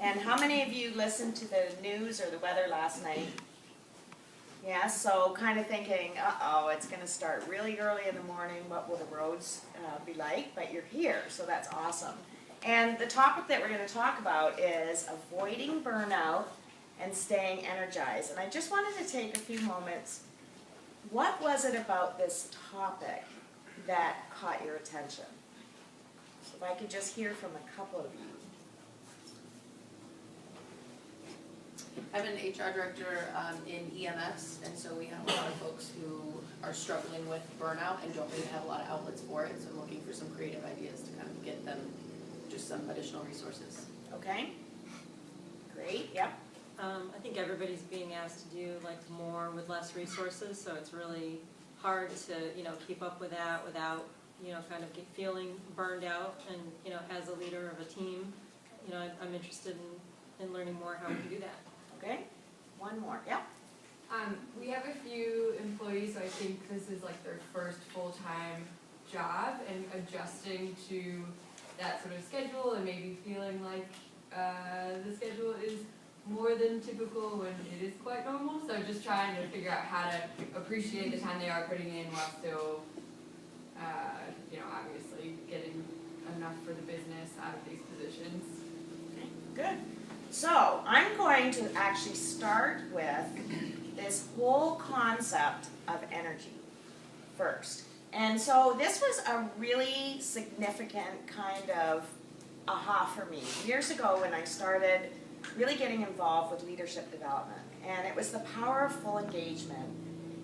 and how many of you listened to the news or the weather last night? Yeah, so kind of thinking, uh-oh, it's going to start really early in the morning. What will the roads be like? But you're here, so that's awesome. And the topic that we're going to talk about is avoiding burnout and staying energized. And I just wanted to take a few moments. What was it about this topic that caught your attention? So if I could just hear from a couple of you. I'm an HR director in EMS, and so we have a lot of folks who are struggling with burnout and don't really have a lot of outlets for it, so I'm looking for some creative ideas to kind of get them just some additional resources. Okay, great, yep. I think everybody's being asked to do like more with less resources, so it's really hard to, keep up with that without, kind of feeling burned out. And, as a leader of a team, I'm interested in learning more how we can do that. Okay, one more, yep. We have a few employees who I think this is like their first full-time job, and adjusting to that sort of schedule and maybe feeling like the schedule is more than typical when it is quite normal. So just trying to figure out how to appreciate the time they are putting in while still, obviously getting enough for the business out of these positions. Okay, good. So I'm going to actually start with this whole concept of energy first. And so this was a really significant kind of aha for me years ago when I started really getting involved with leadership development. And it was the power of full engagement.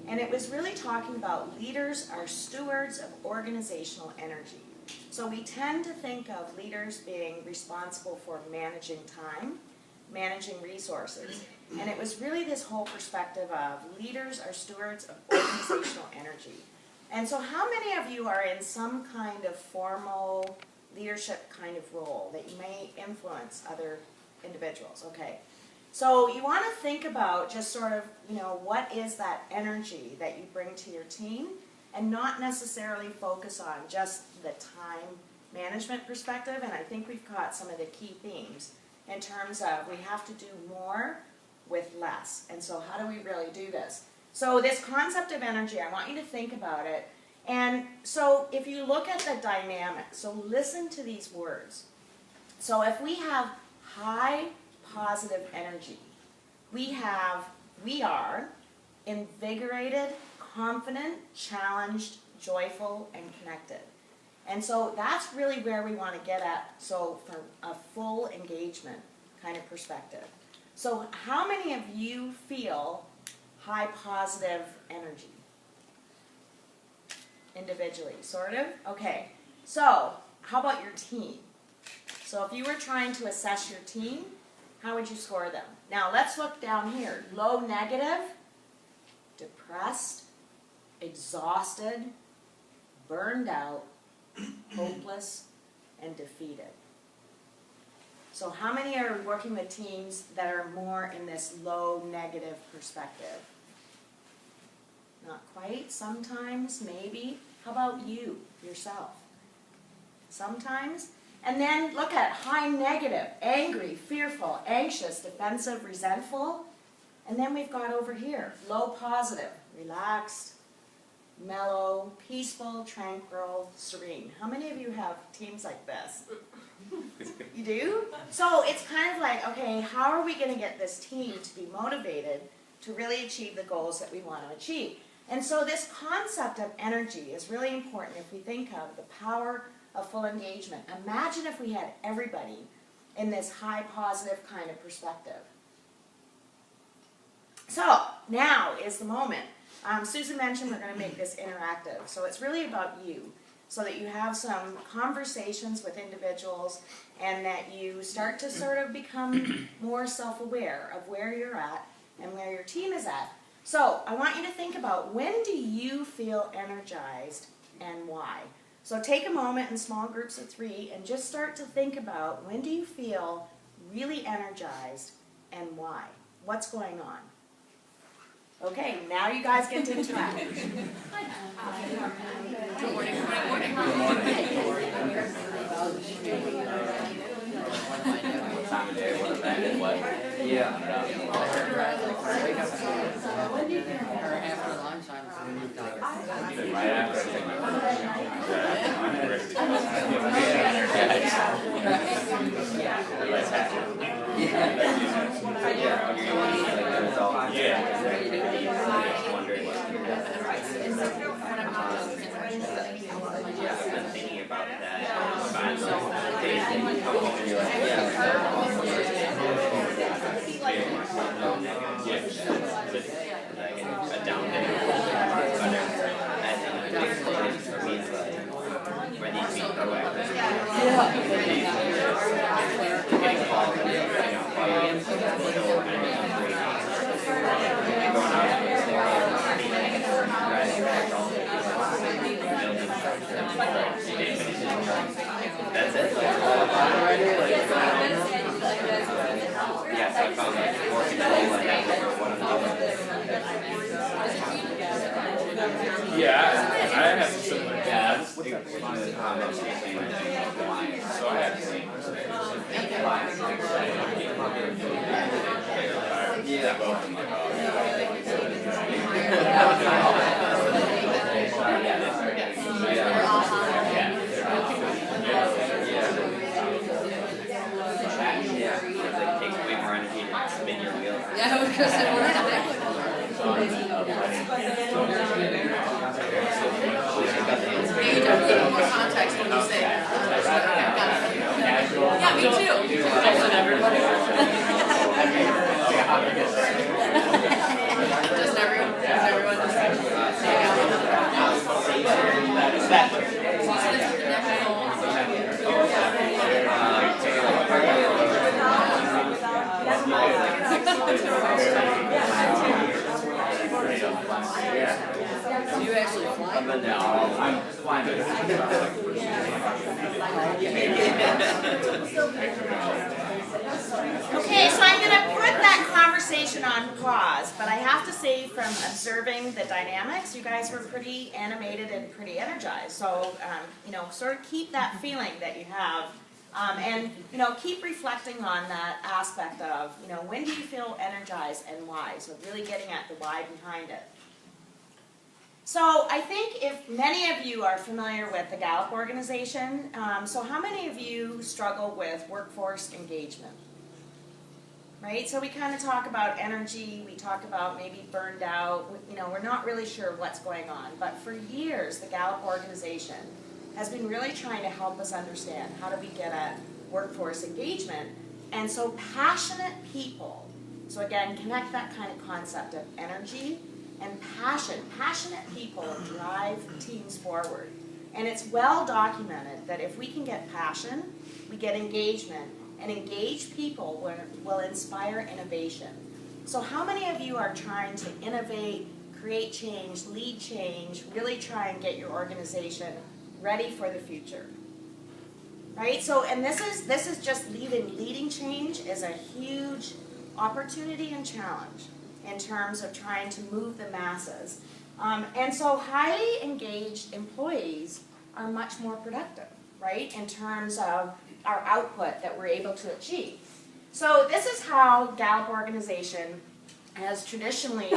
And it was really talking about leaders are stewards of organizational energy. So we tend to think of leaders being responsible for managing time, managing resources. And it was really this whole perspective of leaders are stewards of organizational energy. And so how many of you are in some kind of formal leadership kind of role that you may influence other individuals? Okay. So you want to think about just sort of, what is that energy that you bring to your team, and not necessarily focus on just the time management perspective. And I think we've caught some of the key themes in terms of we have to do more with less. And so how do we really do this? So this concept of energy, I want you to think about it. And so if you look at the dynamic, so listen to these words. So if we have high positive energy, we are invigorated, confident, challenged, joyful, and connected. And so that's really where we want to get at, so from a full engagement kind of perspective. So how many of you feel high positive energy? Individually, sort of? Okay, so how about your team? So if you were trying to assess your team, how would you score them? Now let's look down here. Low negative, depressed, exhausted, burned out, hopeless, and defeated. So how many are working with teams that are more in this low negative perspective? Not quite, sometimes, maybe. How about you, yourself? Sometimes. And then look at high negative, angry, fearful, anxious, defensive, resentful. And then we've got over here, low positive, relaxed, mellow, peaceful, tranquil, serene. How many of you have teams like this? You do? So it's kind of like, okay, how are we going to get this team to be motivated to really achieve the goals that we want to achieve? And so this concept of energy is really important if we think of the power of full engagement. Imagine if we had everybody in this high positive kind of perspective. So now is the moment. Susan mentioned we're going to make this interactive. So it's really about you, so that you have some conversations with individuals and that you start to sort of become more self-aware of where you're at and where your team is at. So I want you to think about, when do you feel energized and why? So take a moment in small groups of 3 and just start to think about, when do you feel really energized and why? What's going on? Okay, now you guys get to interact. Good morning. Good morning. time of day would have been and what. Yeah. Or after lunchtime. Right after I take my first I've been thinking about that. A down day. That's it. Yes, I found that more control I have over one another. Yeah, I have some similar Yeah, jobs. So I have the same Yeah. both in my Yeah, because it takes way more energy to spin your wheels. Yeah, I was gonna say, we're not that Yeah, you definitely need more context when you say that. Yeah, me too. Doesn't everybody? Doesn't everyone just hang Do you actually fly? No, I'm flying. Okay, so I'm going to put that conversation on pause, but I have to say from observing the dynamics, you guys were pretty animated and pretty energized. So, sort of keep that feeling that you have. And, keep reflecting on that aspect of, when do you feel energized and why? So really getting at the why behind it. So I think if many of you are familiar with the Gallup organization, so how many of you struggle with workforce engagement? Right? So we kind of talk about energy, we talk about maybe burned out, we're not really sure what's going on. But for years, the Gallup organization has been really trying to help us understand how do we get at workforce engagement. And so passionate people, so again, connect that kind of concept of energy and passion. Passionate people drive teams forward. And it's well documented that if we can get passion, we get engagement, and engaged people will inspire innovation. So how many of you are trying to innovate, create change, lead change, really try and get your organization ready for the future? Right? So, and this is just leading change is a huge opportunity and challenge in terms of trying to move the masses. And so highly engaged employees are much more productive, right, in terms of our output that we're able to achieve. So this is how Gallup organization has traditionally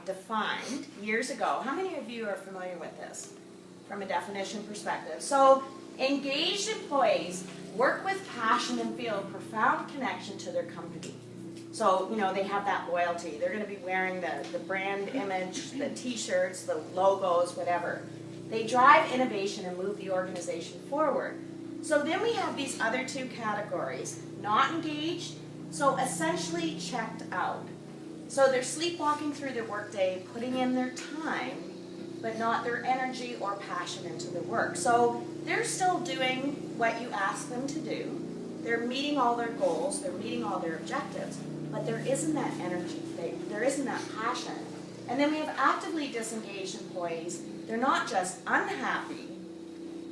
defined years ago. How many of you are familiar with this from a definition perspective? So engaged employees work with passion and feel a profound connection to their company. So, they have that loyalty. They're going to be wearing the brand image, the t-shirts, the logos, whatever. They drive innovation and move the organization forward. So then we have these other two categories. Not engaged, so essentially checked out. So they're sleepwalking through their workday, putting in their time, but not their energy or passion into the work. So they're still doing what you ask them to do. They're meeting all their goals, they're meeting all their objectives, but there isn't that energy, there isn't that passion. And then we have actively disengaged employees. They're not just unhappy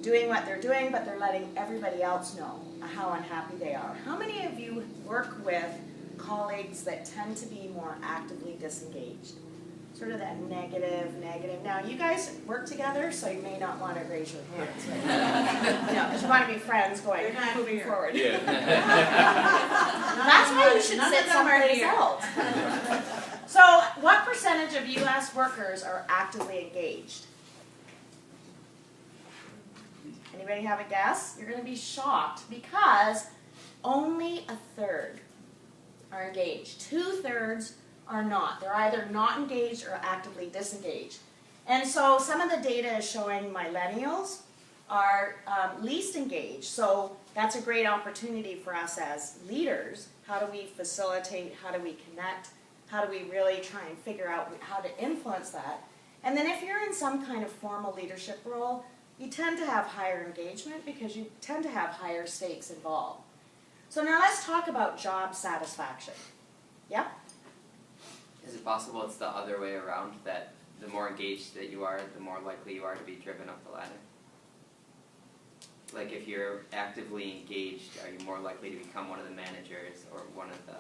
doing what they're doing, but they're letting everybody else know how unhappy they are. How many of you work with colleagues that tend to be more actively disengaged? Sort of that negative. Now, you guys work together, so you may not want to raise your hands. Right? Because you want to be friends moving forward. Yeah. you should None sit of them are someplace here. else. So, what percentage of US workers are actively engaged? Anybody have a guess? You're gonna be shocked because only a third are engaged. 2/3 are not. They're either not engaged or actively disengaged. And so some of the data is showing millennials are least engaged. So that's a great opportunity for us as leaders. How do we facilitate? How do we connect? How do we really try and figure out how to influence that? And then if you're in some kind of formal leadership role, you tend to have higher engagement because you tend to have higher stakes involved. So now let's talk about job satisfaction. Yep. Is it possible it's the other way around, that the more engaged that you are, the more likely you are to be driven up the ladder? Like if you're actively engaged, are you more likely to become one of the managers or one of the...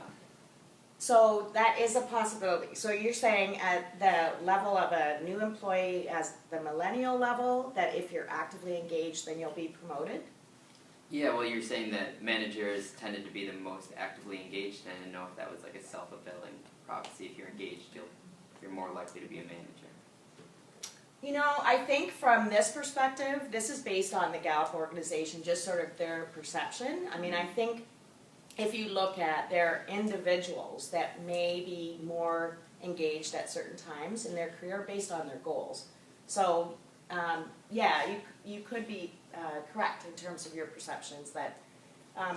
So that is a possibility. So you're saying at the level of a new employee as the millennial level, that if you're actively engaged, then you'll be promoted? Yeah, well, you're saying that managers tended to be the most actively engaged, and I didn't know if that was like a self-fulfilling prophecy. If you're engaged, you're more likely to be a manager. You know, I think from this perspective, this is based on the Gallup organization, just sort of their perception. I mean, I think if you look at their individuals that may be more engaged at certain times in their career based on their goals. So, yeah, you could be correct in terms of your perceptions that,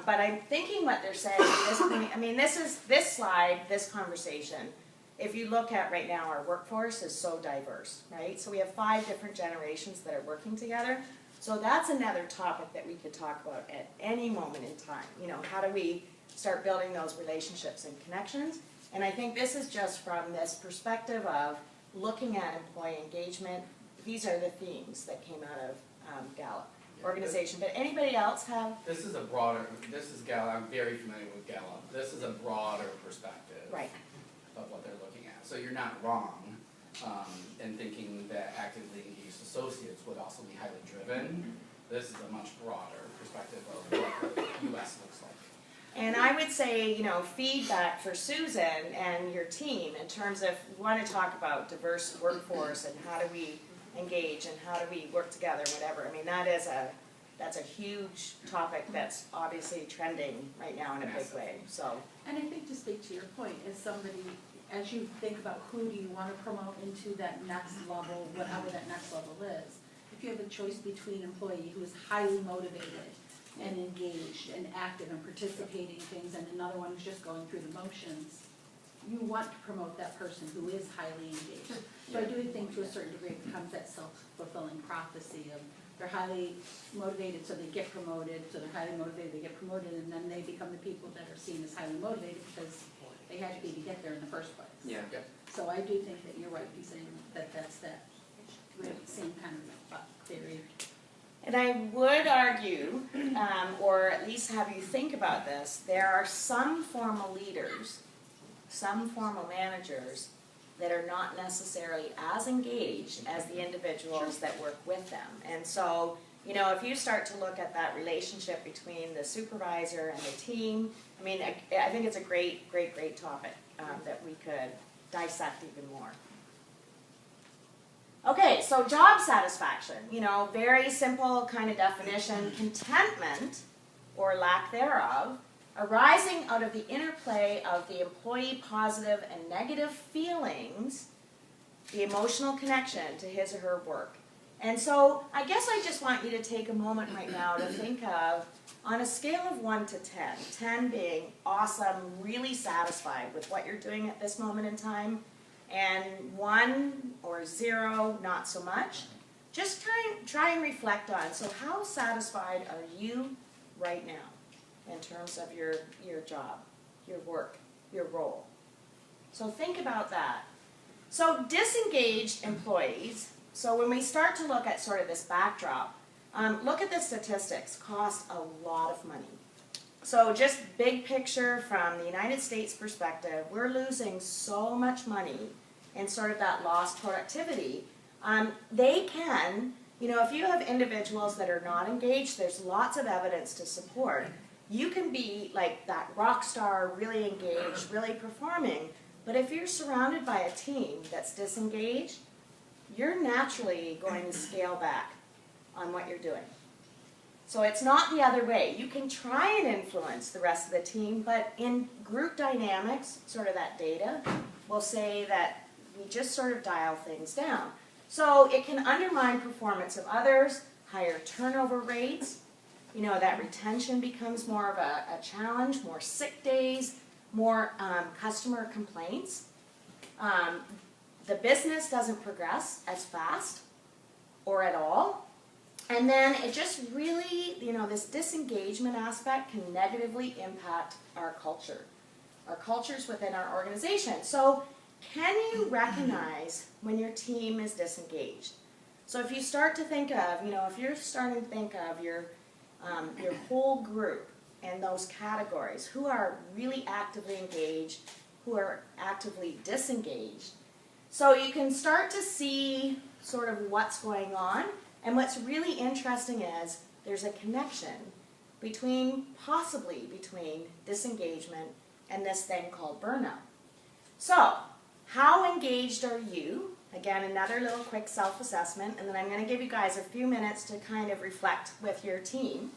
but I'm thinking what they're saying at this point, I mean, this slide, this conversation, if you look at right now, our workforce is so diverse, right? So we have 5 different generations that are working together. So that's another topic that we could talk about at any moment in time. You know, how do we start building those relationships and connections? And I think this is just from this perspective of looking at employee engagement. These are the themes that came out of Gallup organization. But anybody else have? This is Gallup, I'm very familiar with Gallup. This is a broader perspective. Right. Of what they're looking at. So you're not wrong in thinking that actively engaged associates would also be highly driven. This is a much broader perspective of what the US looks like. And I would say, you know, feedback for Susan and your team in terms of, we want to talk about diverse workforce and how do we engage and how do we work together, whatever. I mean, that's a huge topic that's obviously trending right now in a big way, so. And I think to speak to your point, as somebody, as you think about who do you want to promote into that next level, whatever that next level is, if you have a choice between an employee who is highly motivated and engaged and active and participating in things and another one who's just going through the motions, you want to promote that person who is highly engaged. So I do think to a certain degree it becomes that self-fulfilling prophecy of they're highly motivated, so they get promoted, so they're highly motivated, they get promoted, and then they become the people that are seen as highly motivated because they had to be to get there in the first place. Yeah. So I do think that you're right in saying that that's that same kind of theory. And I would argue, or at least have you think about this, there are some formal leaders, some formal managers that are not necessarily as engaged as the individuals that work with them. And so, you know, if you start to look at that relationship between the supervisor and the team, I mean, I think it's a great topic that we could dissect even more. Okay, so job satisfaction, you know, very simple kind of definition, contentment, or lack thereof, arising out of the interplay of the employee positive and negative feelings, the emotional connection to his or her work. And so I guess I just want you to take a moment right now to think of, on a scale of 1 to 10, 10 being awesome, really satisfied with what you're doing at this moment in time, and 1 or 0, not so much. Just try and reflect on, so how satisfied are you right now in terms of your job, your work, your role? So think about that. So disengaged employees, so when we start to look at sort of this backdrop, look at the statistics, cost a lot of money. So just big picture from the United States perspective, we're losing so much money in sort of that lost productivity. They can, you know, if you have individuals that are not engaged, there's lots of evidence to support You can be like that rock star, really engaged, really performing, but if you're surrounded by a team that's disengaged, you're naturally going to scale back on what you're doing. So it's not the other way. You can try and influence the rest of the team, but in group dynamics, sort of that data, will say that we just sort of dial things down. So it can undermine performance of others, higher turnover rates, that retention becomes more of a challenge, more sick days, more customer complaints. The business doesn't progress as fast or at all. And then it just really, this disengagement aspect can negatively impact our cultures within our organization. So can you recognize when your team is disengaged? So if you start to think of, if you're starting to think of your whole group and those categories, who are really actively engaged, who are actively disengaged, so you can start to see sort of what's going on. And what's really interesting is there's a connection possibly between disengagement and this thing called burnout. So, how engaged are you? Again, another little quick self-assessment, and then I'm going to give you guys a few minutes to kind of reflect with your team.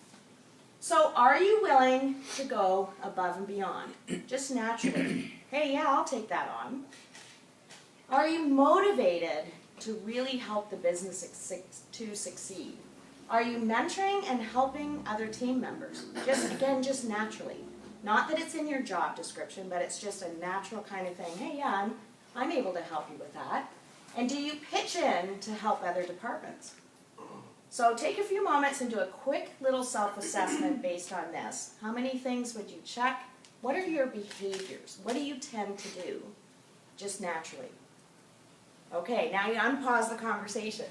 So, are you willing to go above and beyond? Just naturally. Hey, yeah, I'll take that on. Are you motivated to really help the business to succeed? Are you mentoring and helping other team members? Just naturally. Not that it's in your job description, but it's just a natural kind of thing. Hey, yeah, I'm able to help you with that. And do you pitch in to help other departments? So take a few moments and do a quick little self-assessment based on this. How many things would you check? What are your behaviors? What do you tend to do? Just naturally. Okay, now you unpause the conversation.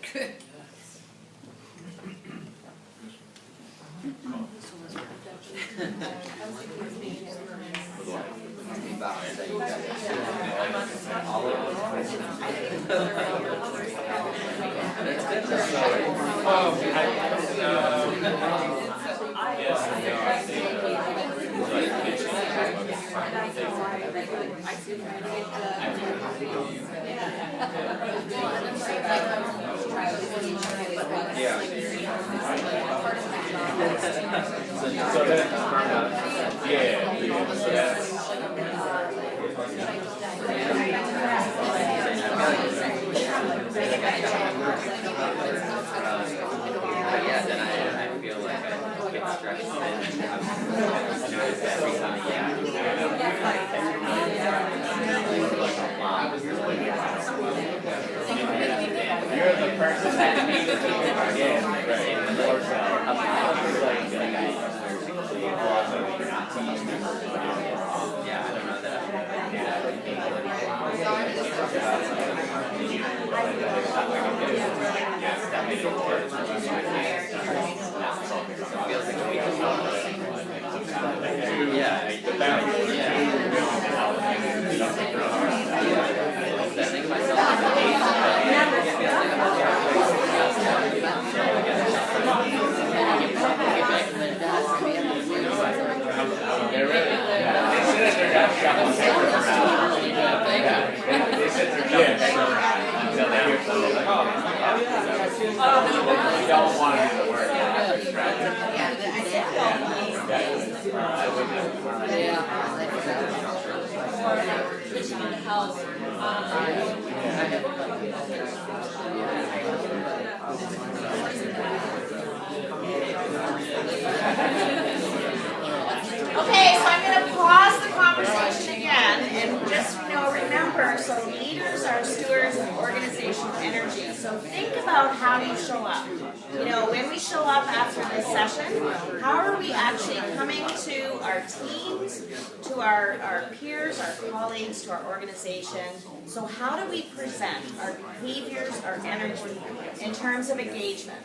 Okay, so I'm going to pause the conversation again and just, remember, so leaders are stewards of organizational energy. So think about how you show up. When we show up after this session, how are we actually coming to our teams, to our peers, our colleagues, to our organization? So how do we present our behaviors, our energy in terms of engagement?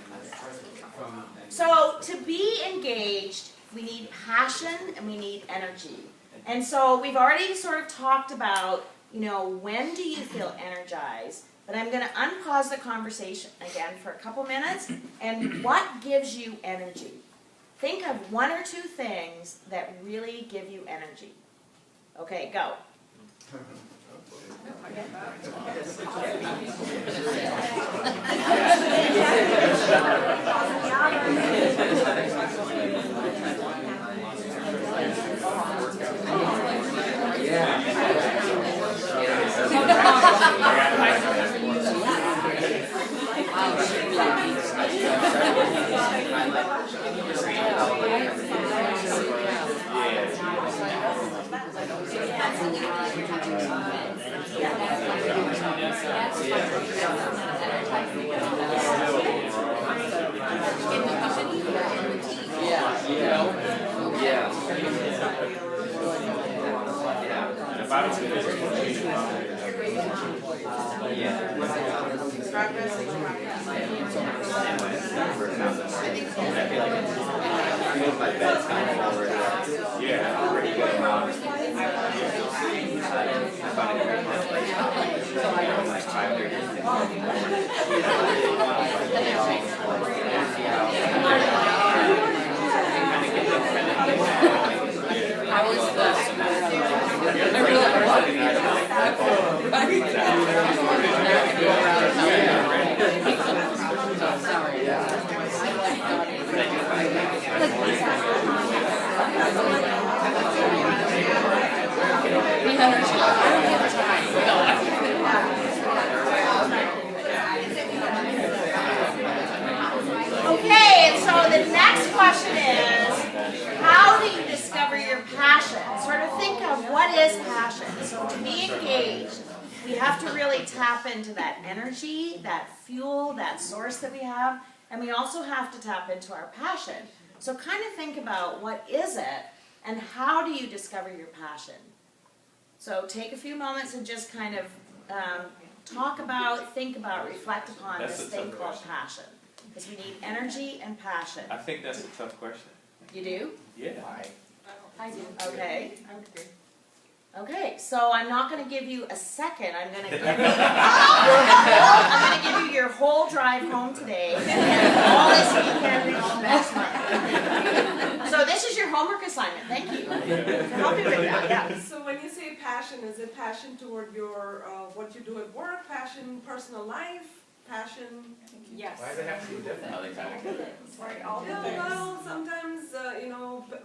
So to be engaged, we need passion and we need energy. And so we've already sort of talked about, when do you feel energized? But I'm going to unpause the conversation again for a couple minutes. And what gives you energy? think of one or two things that really give you energy. Okay, go. If I don't do this, My bed's kind of over it. yeah. Pretty good amount. I find it very like 5 years. How was Okay, and so the next question is, how do you discover your passion? Sort of think of what is passion. So to be engaged, we have to really tap into that energy, that fuel, that source that we have, and we also have to tap into our passion. So kind of think about what is it, and how do you discover your passion? So take a few moments and just kind of talk about, think about, reflect upon That's this a thing tough called question. passion. Because we need energy and passion. I think that's a tough question. You do? Yeah. Why? I do. Okay. I would agree. Okay, so I'm not going to give you a second. I'm going to give you, I'm going to give you your whole drive home today, and all this weekend and all next month. So this is your homework assignment. Thank you for helping with that. Yeah. So when you say passion, is it passion toward your what you do at work, passion personal life, passion? Yes. Why does it have to be different? Right, all the things. Well, sometimes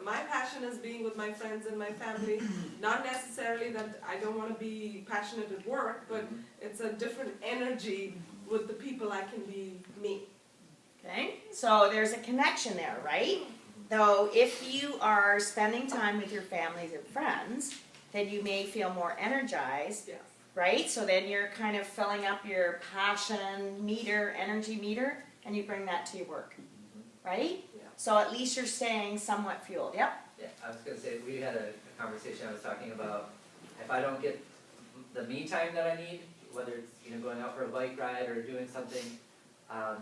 my passion is being with my friends and my family. Not necessarily that I don't want to be passionate at work, but it's a different energy with the people I can be me. Okay, so there's a connection there, right? Though if you are spending time with your families and friends, then you may feel more energized. Yes. Right? So then you're kind of filling up your passion meter, energy meter, and you bring that to your work. Right? Yeah. So at least you're staying somewhat fueled. Yep. Yeah, I was gonna say, we had a conversation, I was talking about, if I don't get the me time that I need, whether it's, going out for a bike ride or doing something,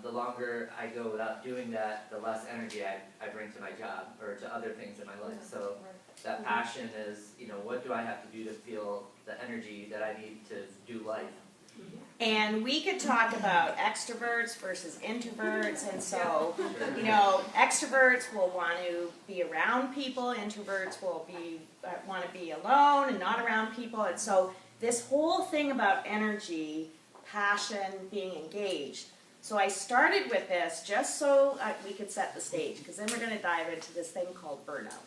the longer I go without doing that, the less energy I bring to my job or to other things in my life. So that passion is, what do I have to do to feel the energy that I need to do life? And we could talk about extroverts versus introverts, and so, extroverts will want to be around people, introverts will want to be alone and not around people, and so this whole thing about energy, passion, being engaged. So I started with this just so we could set the stage, because then we're going to dive into this thing called burnout.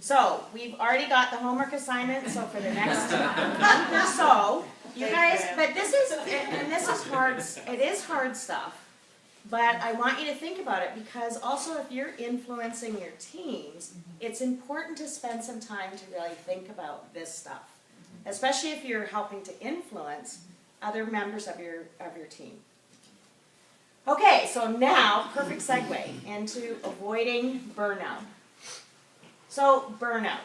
So we've already got the homework assignment, so for the next month or so, you guys, but this is hard, it is hard stuff, but I want you to think about it, because also if you're influencing your teams, it's important to spend some time to really think about this stuff, especially if you're helping to influence other members of your team. Okay, so now, perfect segue into avoiding burnout. So, burnout.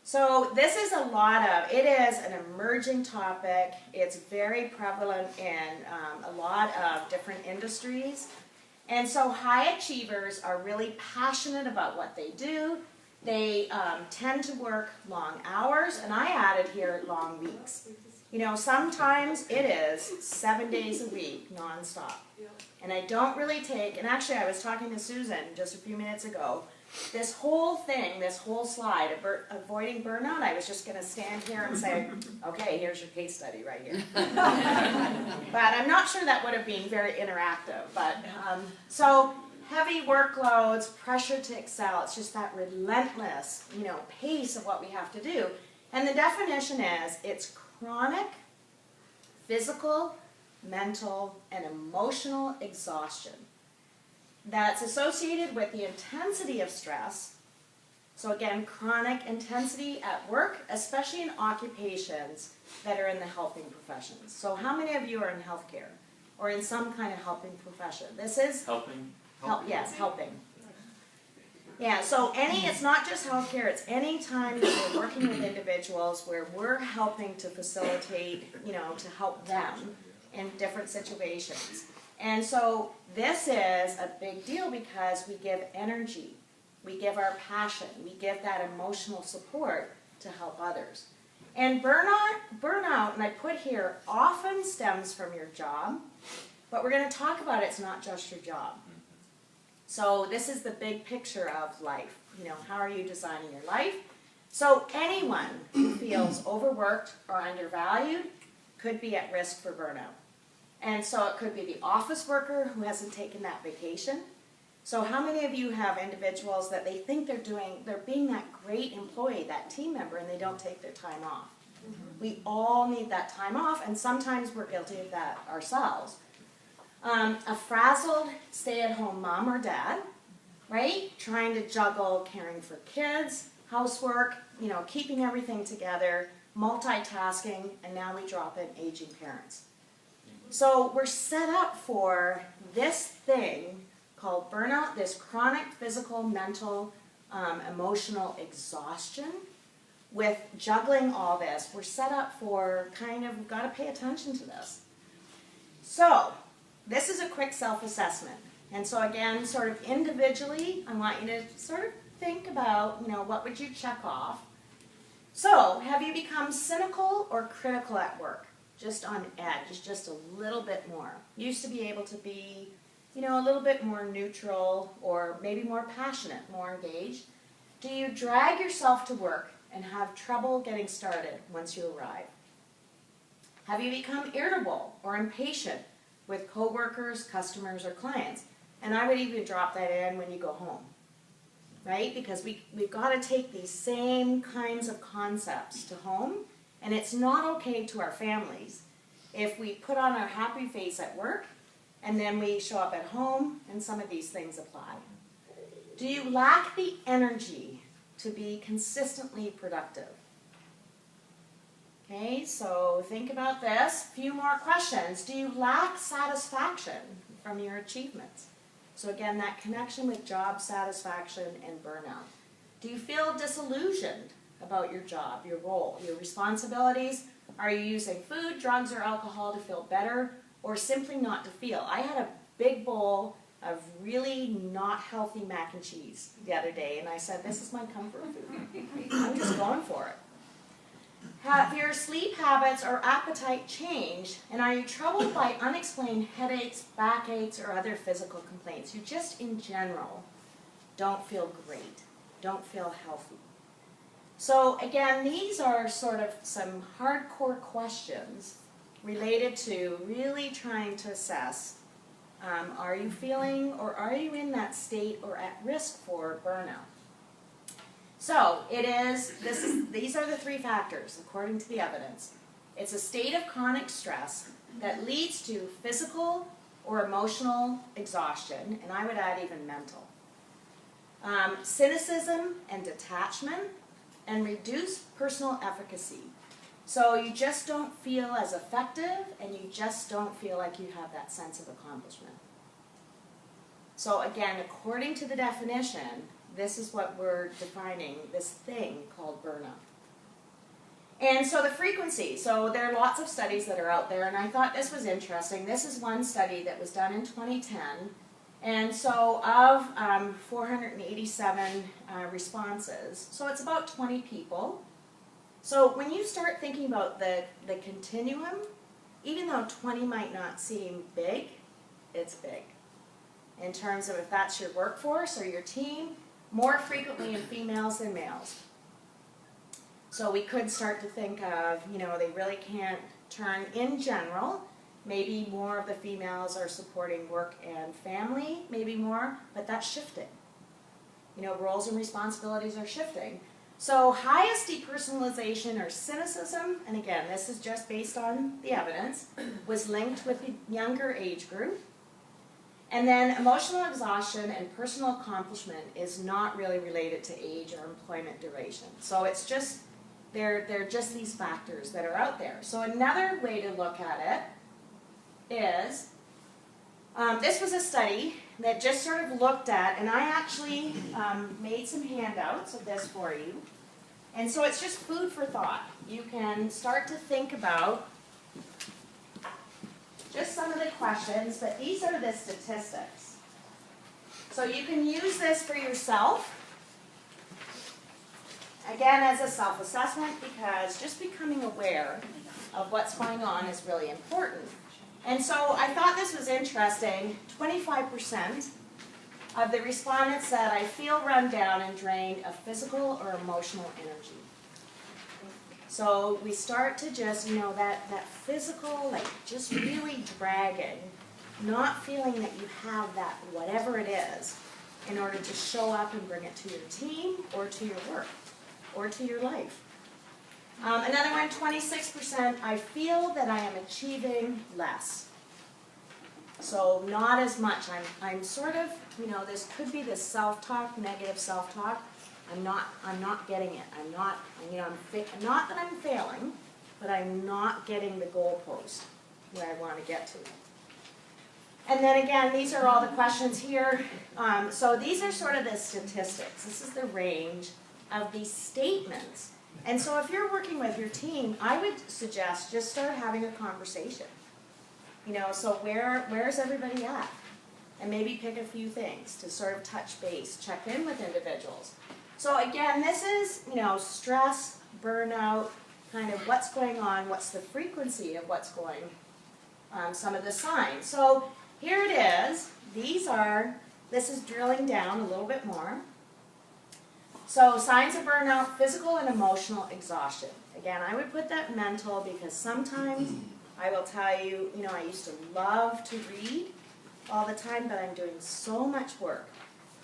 So this is it is an emerging topic. It's very prevalent in a lot of different industries. And so high achievers are really passionate about what they do. They tend to work long hours, and I added here long weeks. You know, sometimes it is 7 days a week, nonstop. Yeah. And I don't really take, and actually I was talking to Susan just a few minutes ago, this whole thing, this whole slide, avoiding burnout, I was just gonna stand here and say, okay, here's your case study right here. But I'm not sure that would have been very interactive, but, so heavy workloads, pressure to excel, it's just that relentless, you know, pace of what we have to do. And the definition is, it's chronic, physical, mental, and emotional exhaustion that's associated with the intensity of stress. So again, chronic intensity at work, especially in occupations that are in the helping professions. So how many of you are in healthcare or in some kind of helping profession? This is Helping? yes, helping. Yeah, so it's not just healthcare, it's any time that we're working with individuals where we're helping to facilitate, you know, to help them in different situations. And so this is a big deal because we give energy, we give our passion, we give that emotional support to help others. And burnout, and I put here, often stems from your job, but we're going to talk about it's not just your job. So this is the big picture of life. You know, how are you designing your life? So anyone who feels overworked or undervalued could be at risk for burnout. And so it could be the office worker who hasn't taken that vacation. So how many of you have individuals that they think they're being that great employee, that team member, and they don't take their time off? We all need that time off, and sometimes we're guilty of that ourselves. A frazzled stay-at-home mom or dad, right? Trying to juggle caring for kids, housework, you know, keeping everything together, multitasking, and now we drop in aging parents. So we're set up for this thing called burnout, this chronic physical, mental, emotional exhaustion. With juggling all this, we're set up for we've got to pay attention to this. So this is a quick self-assessment. And so again, sort of individually, I want you to sort of think about, you know, what would you check off? So, have you become cynical or critical at work? Just on edge, just a little bit more. Used to be able to be, you know, a little bit more neutral or maybe more passionate, more engaged. Do you drag yourself to work and have trouble getting started once you arrive? Have you become irritable or impatient with coworkers, customers, or clients? And I would even drop that in when you go home, right? Because we've got to take these same kinds of concepts to home, and it's not okay to our families if we put on our happy face at work and then we show up at home and some of these things apply. Do you lack the energy to be consistently productive? Okay, so think about this. A few more questions. Do you lack satisfaction from your achievements? So again, that connection with job satisfaction and burnout. Do you feel disillusioned about your job, your role, your responsibilities? Are you using food, drugs, or alcohol to feel better, or simply not to feel? I had a big bowl of really not healthy mac and cheese the other day, and I said, this is my comfort food. I'm just going for it. Have your sleep habits or appetite changed, and are you troubled by unexplained headaches, backaches, or other physical complaints? You just, in general, don't feel great, don't feel healthy. So again, these are sort of some hardcore questions related to really trying to assess, are you feeling or are you in that state or at risk for burnout? So these are the three factors according to the evidence. It's a state of chronic stress that leads to physical or emotional exhaustion, and I would add even mental. Cynicism and detachment, and reduced personal efficacy. So you just don't feel as effective, and you just don't feel like you have that sense of accomplishment. So again, according to the definition, this is what we're defining, this thing called burnout. And so the frequency, so there are lots of studies that are out there, and I thought this was interesting. This is one study that was done in 2010, and so of 487 responses, so it's about 20 people. So when you start thinking about the continuum, even though 20 might not seem big, it's big. In terms of if that's your workforce or your team, more frequently in females than males. So we could start to think of, they really can't turn in general. Maybe more of the females are supporting work and family, maybe more, but that's shifting. Roles and responsibilities are shifting. So highest depersonalization or cynicism, and again, this is just based on the evidence, was linked with the younger age group. And then emotional exhaustion and personal accomplishment is not really related to age or employment duration. So it's just, they're just these factors that are out there. So another way to look at it is, this was a study that just sort of looked at, and I actually made some handouts of this for you. And so it's just food for thought. You can start to think about just some of the questions, but these are the statistics. So you can use this for yourself, again as a self-assessment, because just becoming aware of what's going on is really important. And so I thought this was interesting. 25% of the respondents said, I feel run down and drained of physical or emotional energy. So we start to just, that physical, like just really dragging, not feeling that you have that, whatever it is, in order to show up and bring it to your team or to your work or to your life. Another one, 26%, I feel that I am achieving less. So not as much. I'm sort of, this could be this self-talk, negative self-talk. I'm not getting it. not that I'm failing, but I'm not getting the goalpost where I want to get to. And then again, these are all the questions here. So these are sort of the statistics. This is the range of these statements. And so if you're working with your team, I would suggest just start having a conversation. So where's everybody at? And maybe pick a few things to sort of touch base, check in with individuals. So again, this is, stress, burnout, kind of what's going on, what's the frequency of what's going on, some of the signs. So here it is. This is drilling down a little bit more. So signs of burnout, physical and emotional exhaustion. Again, I would put that mental because sometimes I will tell you, I used to love to read all the time, but I'm doing so much work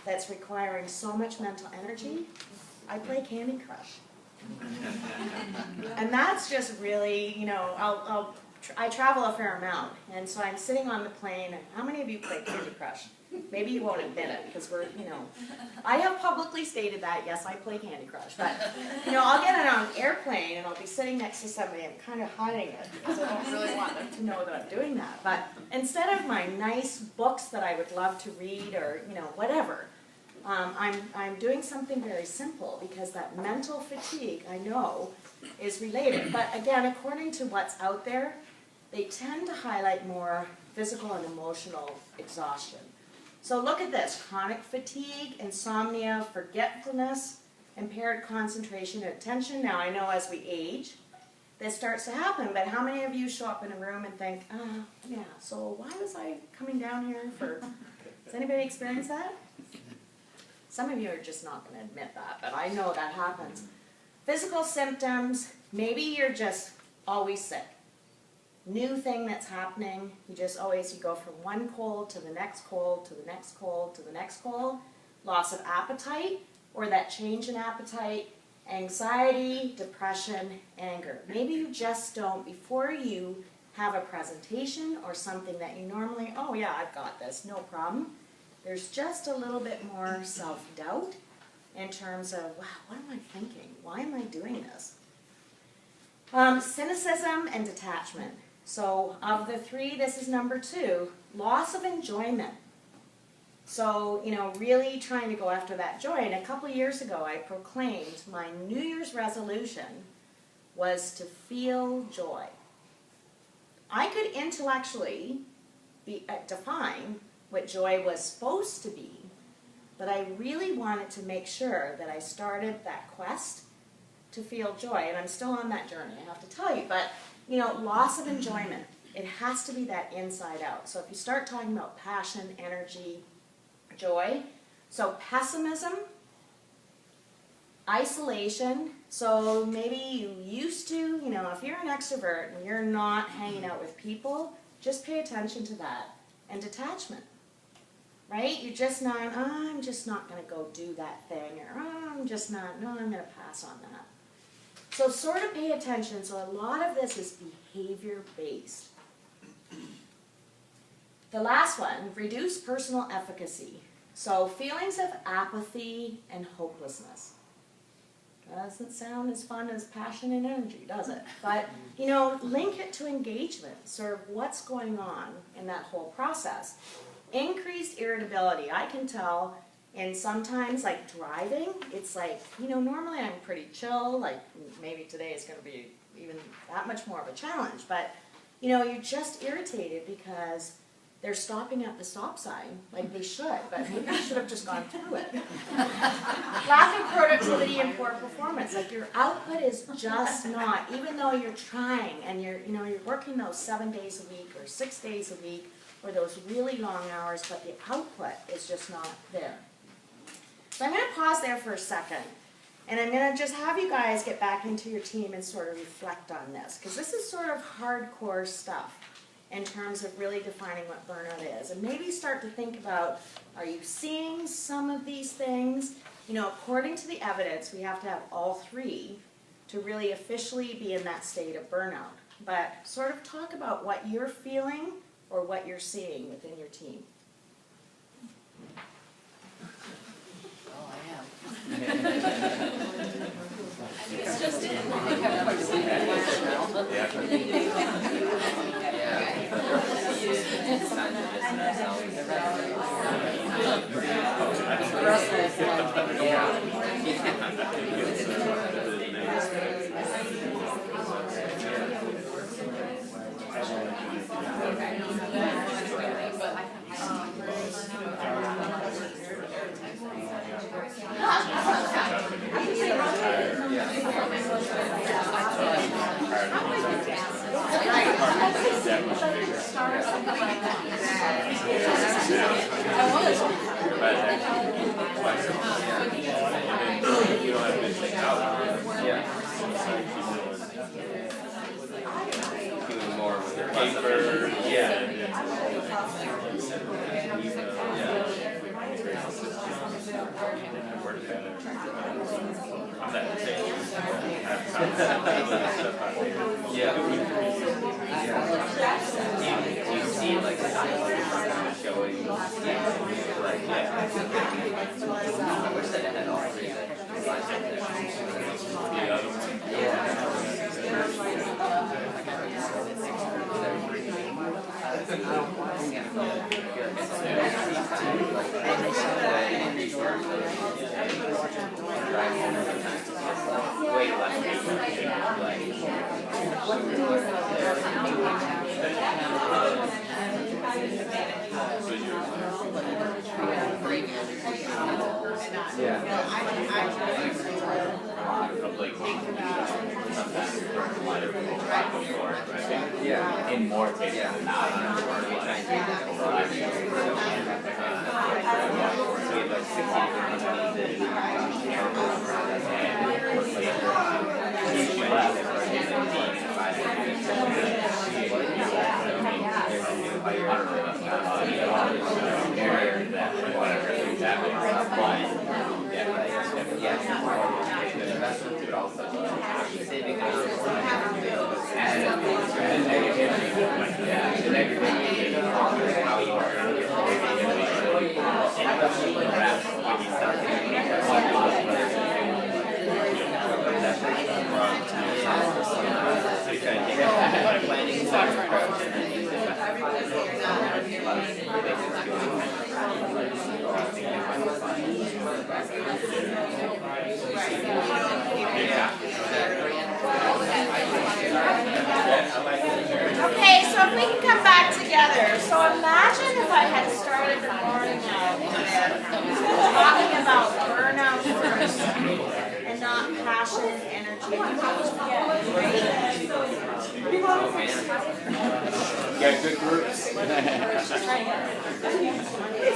that's requiring so much mental energy. I play Candy Crush. And that's just really, I travel a fair amount, and so I'm sitting on the plane, and how many of you play Candy Crush? Maybe you won't admit it, because I have publicly stated that, yes, I play Candy Crush, but, I'll get on an airplane, and I'll be sitting next to somebody and kind of hiding it, because I don't really want them to know that I'm doing that. But instead of my nice books that I would love to read, or, whatever, I'm doing something very simple, because that mental fatigue, I know, is related. But again, according to what's out there, they tend to highlight more physical and emotional exhaustion. So look at this: chronic fatigue, insomnia, forgetfulness, impaired concentration and attention. Now I know as we age, this starts to happen, but how many of you show up in a room and think, yeah, so why was I coming down here for, does anybody experience that? Some of you are just not going to admit that, but I know that happens. Physical symptoms, maybe you're just always sick. New thing that's happening, you go from one cold to the next cold, to the next cold, to the next cold. Loss of appetite, or that change in appetite, anxiety, depression, anger. Maybe you just don't, before you have a presentation or something that you normally, oh yeah, I've got this, no problem. There's just a little bit more self-doubt in terms of, wow, what am I thinking? Why am I doing this? Cynicism and detachment. So of the three, this is number 2, loss of enjoyment. So, really trying to go after that joy. And a couple years ago, I proclaimed my New Year's resolution was to feel joy. I could intellectually define what joy was supposed to be, but I really wanted to make sure that I started that quest to feel joy, and I'm still on that journey, I have to tell you, but, you know, loss of enjoyment, it has to be that inside out. So if you start talking about passion, energy, joy, so pessimism, isolation, so maybe you used to, you know, if you're an extrovert and you're not hanging out with people, just pay attention to that. And detachment, right? You're just not, oh, I'm just not going to go do that thing, or oh, I'm just not, no, I'm going to pass on that. So sort of pay attention. So a lot of this is behavior-based. The last one, reduce personal efficacy. So feelings of apathy and hopelessness. Doesn't sound as fun as passion and energy, does it? But, you know, link it to engagement, sort of what's going on in that whole process. Increased irritability, I can tell, and sometimes, like driving, it's like, you know, normally I'm pretty chill, like maybe today is going to be even that much more of a challenge, but, you know, you're just irritated because they're stopping at the stop sign, like they should, but maybe they should have just gone through it. Lack of productivity and poor performance, like your output is just not, even though you're trying and you're working those 7 days a week or 6 days a week or those really long hours, but the output is just not there. So I'm going to pause there for a second, and I'm going to just have you guys get back into your team and sort of reflect on this, because this is sort of hardcore stuff in terms of really defining what burnout is. And maybe start to think about, are you seeing some of these things? You know, according to the evidence, we have to have all three to really officially be in that state of burnout. But sort of talk about what you're feeling or what you're seeing within your team. Oh, I am. It's just in. I think I'm Doing more with your paper, Do you see like showing like I wish that it had all three. Way in more cases than not. Okay, so if we can come back together. So imagine if I had started the morning out talking about burnout first and not passion, energy, Got good groups. It's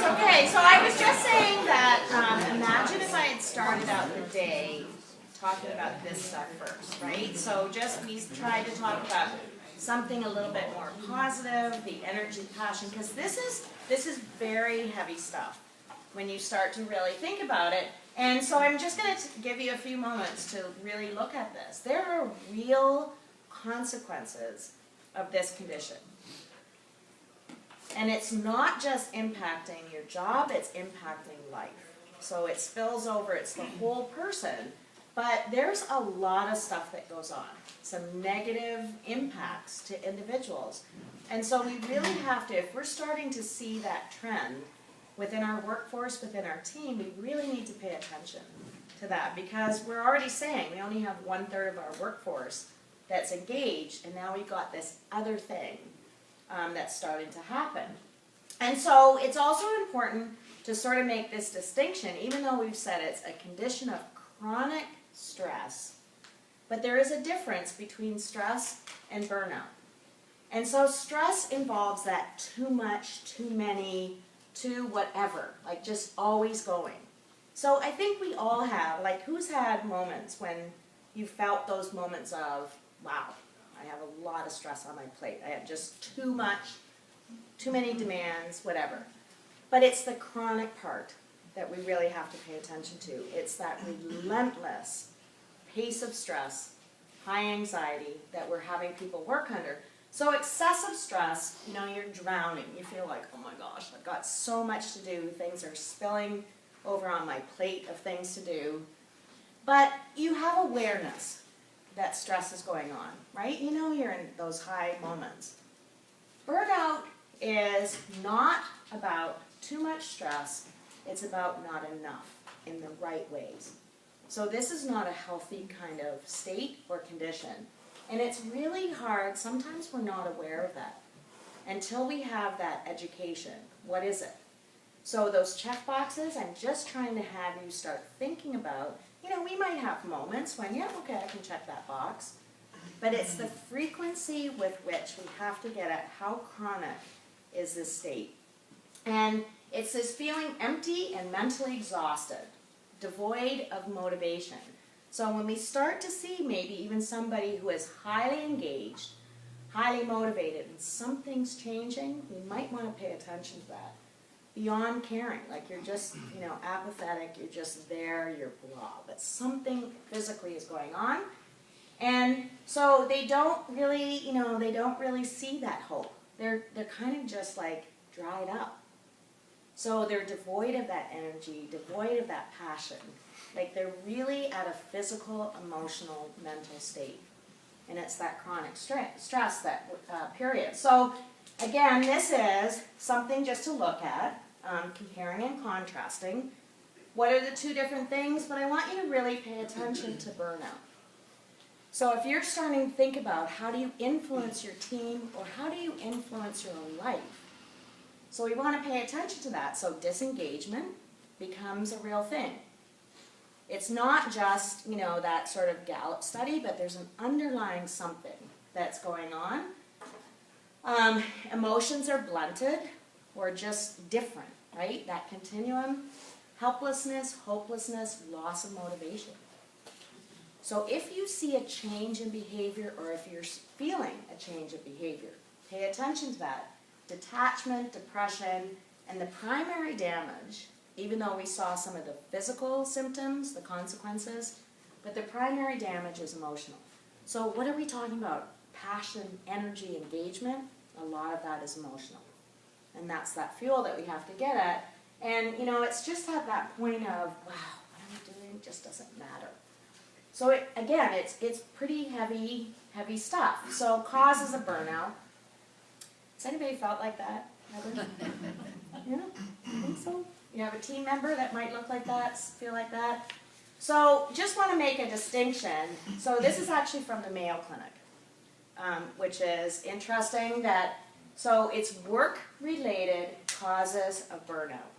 okay, so I was just saying that, imagine if I had started out the day talking about this stuff first, right? So we tried to talk about something a little bit more positive, the energy, passion, because this is very heavy stuff when you start to really think about it. And so I'm just going to give you a few moments to really look at this. There are real consequences of this condition. And it's not just impacting your job, it's impacting life. So it spills over, it's the whole person. But there's a lot of stuff that goes on, some negative impacts to individuals. And so we really have to, if we're starting to see that trend within our workforce, within our team, we really need to pay attention to that, because we're already saying we only have 1/3 of our workforce that's engaged, and now we've got this other thing that's starting to happen. And so it's also important to sort of make this distinction, even though we've said it's a condition of chronic stress, but there is a difference between stress and burnout. And so stress involves that too much, too many, too whatever, like just always going. So I think we all have, like, who's had moments when you felt those moments of, wow, I have a lot of stress on my plate, I have just too much, too many demands, whatever. But it's the chronic part that we really have to pay attention to. It's that relentless pace of stress, high anxiety that we're having people work under. So excessive stress, you're drowning. You feel like, oh my gosh, I've got so much to do. Things are spilling over on my plate of things to do. But you have awareness that stress is going on, right? You're in those high moments. Burnout is not about too much stress. It's about not enough in the right ways. So this is not a healthy kind of state or condition. And it's really hard, sometimes we're not aware of that until we have that education. What is it? So those check boxes, I'm just trying to have you start thinking about, we might have moments when, yeah, okay, I can check that box. But it's the frequency with which we have to get at how chronic is this state. And it's this feeling empty and mentally exhausted, devoid of motivation. So when we start to see maybe even somebody who is highly engaged, highly motivated, and something's changing, we might want to pay attention to that. Beyond caring, like you're just, apathetic, you're just there, you're blah, but something physically is going on. And so they don't really see that hope. They're kind of just like dried up. So they're devoid of that energy, devoid of that passion. Like they're really at a physical, emotional, mental state. And it's that chronic stress, that period. So again, this is something just to look at, comparing and contrasting. What are the two different things? But I want you to really pay attention to burnout. So if you're starting to think about how do you influence your team or how do you influence your own life, so we want to pay attention to that. So disengagement becomes a real thing. It's not just, that sort of Gallup study, but there's an underlying something that's going on. Emotions are blunted or just different, right? That continuum, helplessness, hopelessness, loss of motivation. So if you see a change in behavior or if you're feeling a change of behavior, pay attention to that. Detachment, depression, and the primary damage, even though we saw some of the physical symptoms, the consequences, but the primary damage is emotional. So what are we talking about? Passion, energy, engagement, a lot of that is emotional. And that's that fuel that we have to get at. And, it's just at that point of, wow, what am I doing? It just doesn't matter. So it's pretty heavy stuff. So causes of burnout. Has anybody felt like that ever? Yeah, I think so. You have a team member that might look like that, feel like that. So just want to make a distinction. So this is actually from the Mayo Clinic, which is interesting that, so it's work-related causes of burnout.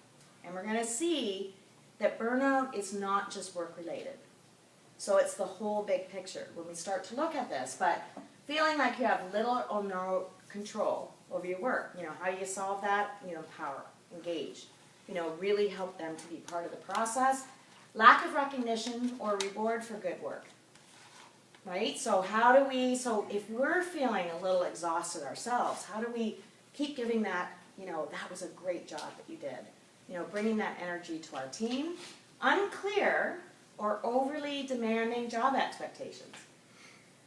And we're going to see that burnout is not just work-related. So it's the whole big picture when we start to look at this, but feeling like you have little or no control over your work, how do you solve that? Empower, engage, really help them to be part of the process. Lack of recognition or reward for good work, right? So if we're feeling a little exhausted ourselves, how do we keep giving that, that was a great job that you did, bringing that energy to our team. Unclear or overly demanding job expectations.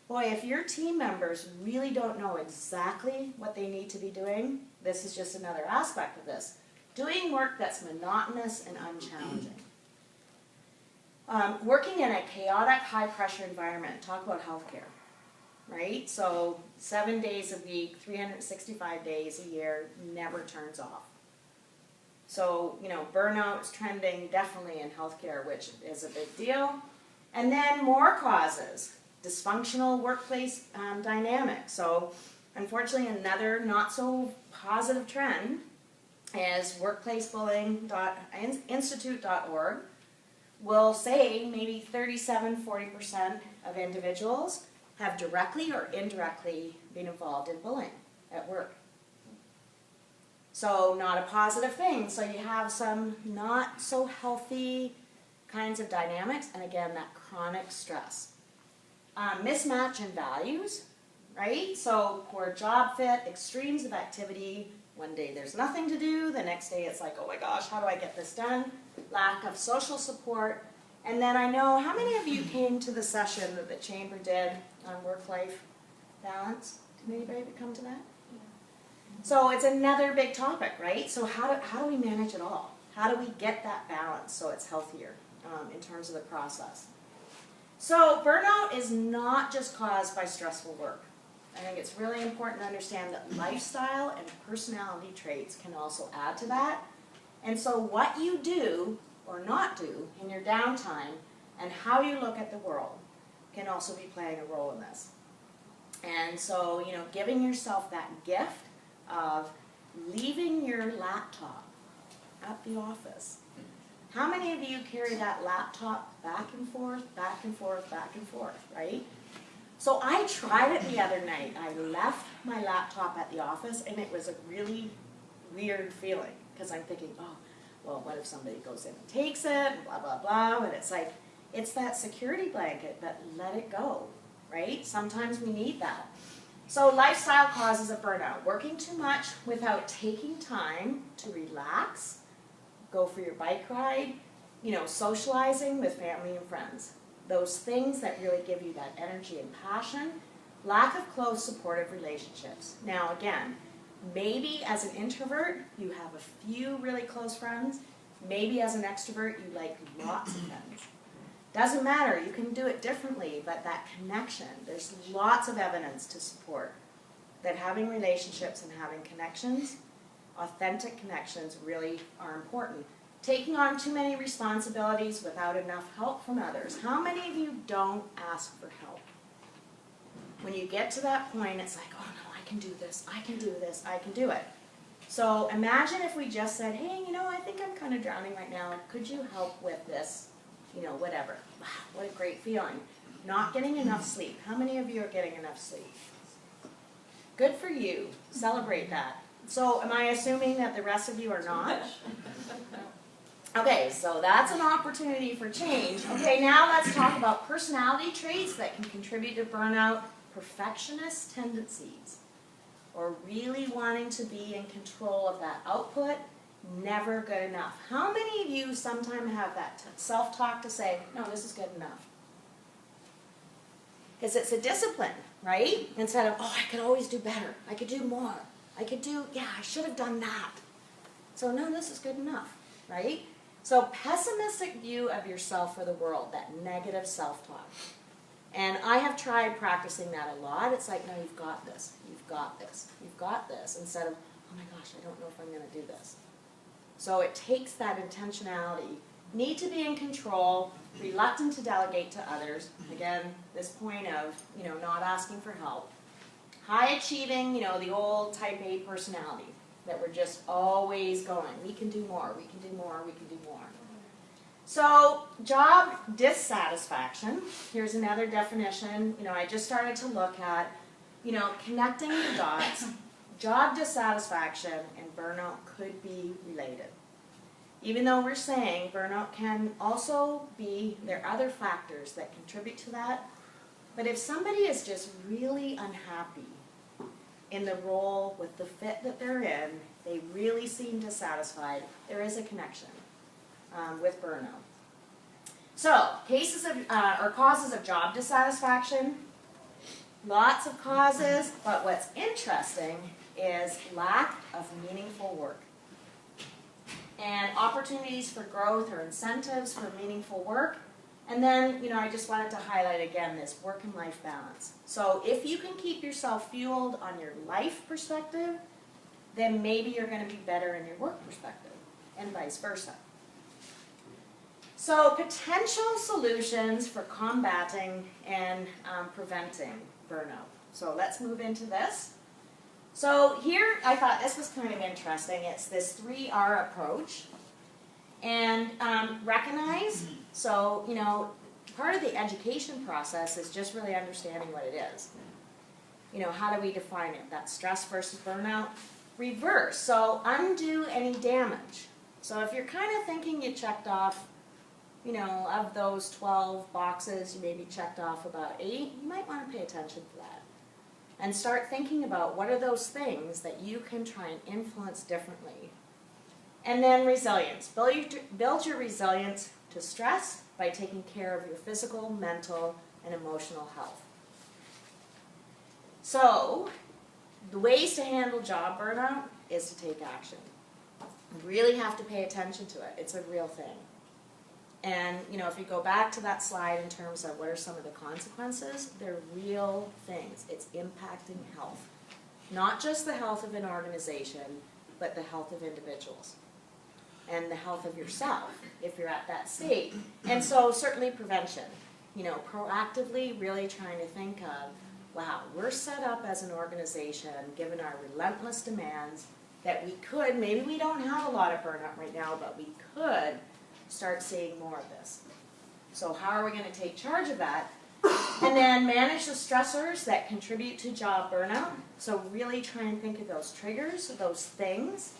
Boy, if your team members really don't know exactly what they need to be doing, this is just another aspect of this. Doing work that's monotonous and unchallenging. Working in a chaotic, high-pressure environment. Talk about healthcare, right? So 7 days a week, 365 days a year, never turns off. So, burnout is trending definitely in healthcare, which is a big deal. And then more causes. Dysfunctional workplace dynamics. So, unfortunately, another not so positive trend is workplacebullying.institute.org will say maybe 37-40% of individuals have directly or indirectly been involved in bullying at work. So not a positive thing. So you have some not so healthy kinds of dynamics, and again, that chronic stress. Mismatch in values, right? So poor job fit, extremes of activity. One day there's nothing to do, the next day it's like, oh my gosh, how do I get this done? Lack of social support. And then I know, how many of you came to the session that the Chamber did on work-life balance? Did anybody come to that? So it's another big topic, right? So how do we manage it all? How do we get that balance so it's healthier in terms of the process? So burnout is not just caused by stressful work. I think it's really important to understand that lifestyle and personality traits can also add to that. And so what you do or not do in your downtime and how you look at the world can also be playing a role in this. And so, giving yourself that gift of leaving your laptop at the office. How many of you carry that laptop back and forth, right? So I tried it the other night. I left my laptop at the office, and it was a really weird feeling, because I'm thinking, oh, well, what if somebody goes in and takes it, and blah, blah, blah, and it's like, it's that security blanket, but let it go, right? Sometimes we need that. So lifestyle causes of burnout. Working too much without taking time to relax, go for your bike ride, socializing with family and friends. Those things that really give you that energy and passion. Lack of close, supportive relationships. Now again, maybe as an introvert, you have a few really close friends. Maybe as an extrovert, you like lots of friends. Doesn't matter, you can do it differently, but that connection, there's lots of evidence to support that having relationships and having connections, authentic connections, really are important. Taking on too many responsibilities without enough help from others. How many of you don't ask for help? When you get to that point, it's like, oh no, I can do this, I can do this, I can do it. So imagine if we just said, hey, I think I'm kind of drowning right now, could you help with this? Whatever. Wow, what a great feeling. Not getting enough sleep. How many of you are getting enough sleep? Good for you. Celebrate that. So am I assuming that the rest of you are not? Okay, so that's an opportunity for change. Okay, now let's talk about personality traits that can contribute to burnout. Perfectionist tendencies, or really wanting to be in control of that output. Never good enough. How many of you sometimes have that self-talk to say, no, this is good enough? Because it's a discipline, right? Instead of, oh, I could always do better. I could do more. I should have done that. So no, this is good enough, right? So pessimistic view of yourself or the world, that negative self-talk. And I have tried practicing that a lot. It's like, no, you've got this. You've got this. You've got this. Instead of, oh my gosh, I don't know if I'm going to do this. So it takes that intentionality. Need to be in control, reluctant to delegate to others. Again, this point of, not asking for help. High achieving, the old type A personality that we're just always going. We can do more, we can do more, we can do more. So, job dissatisfaction, here's another definition, I just started to look at, connecting the dots. Job dissatisfaction and burnout could be related. Even though we're saying burnout can also be, there are other factors that contribute to that, but if somebody is just really unhappy in the role with the fit that they're in, they really seem dissatisfied, there is a connection with burnout. So, cases of, or causes of job dissatisfaction, lots of causes, but what's interesting is lack of meaningful work. And opportunities for growth or incentives for meaningful work. And then, I just wanted to highlight again this work and life balance. So if you can keep yourself fueled on your life perspective, then maybe you're going to be better in your work perspective, and vice versa. So potential solutions for combating and preventing burnout. So let's move into this. So here, I thought this was kind of interesting. It's this 3R approach. And recognize, so, part of the education process is just really understanding what it is. How do we define it? That's stress versus burnout. Reverse, so undo any damage. So if you're kind of thinking you checked off, of those 12 boxes, you maybe checked off about 8, you might want to pay attention to that. And start thinking about what are those things that you can try and influence differently. And then resilience. Build your resilience to stress by taking care of your physical, mental, and emotional health. So, the ways to handle job burnout is to take action. You really have to pay attention to it. It's a real thing. And, if you go back to that slide in terms of what are some of the consequences, they're real things. It's impacting health. Not just the health of an organization, but the health of individuals. And the health of yourself, if you're at that state. And so, certainly prevention. Proactively really trying to think of, wow, we're set up as an organization, given our relentless demands, that we could, maybe we don't have a lot of burnout right now, but we could start seeing more of this. So how are we going to take charge of that? And then manage the stressors that contribute to job burnout. So really try and think of those triggers, those things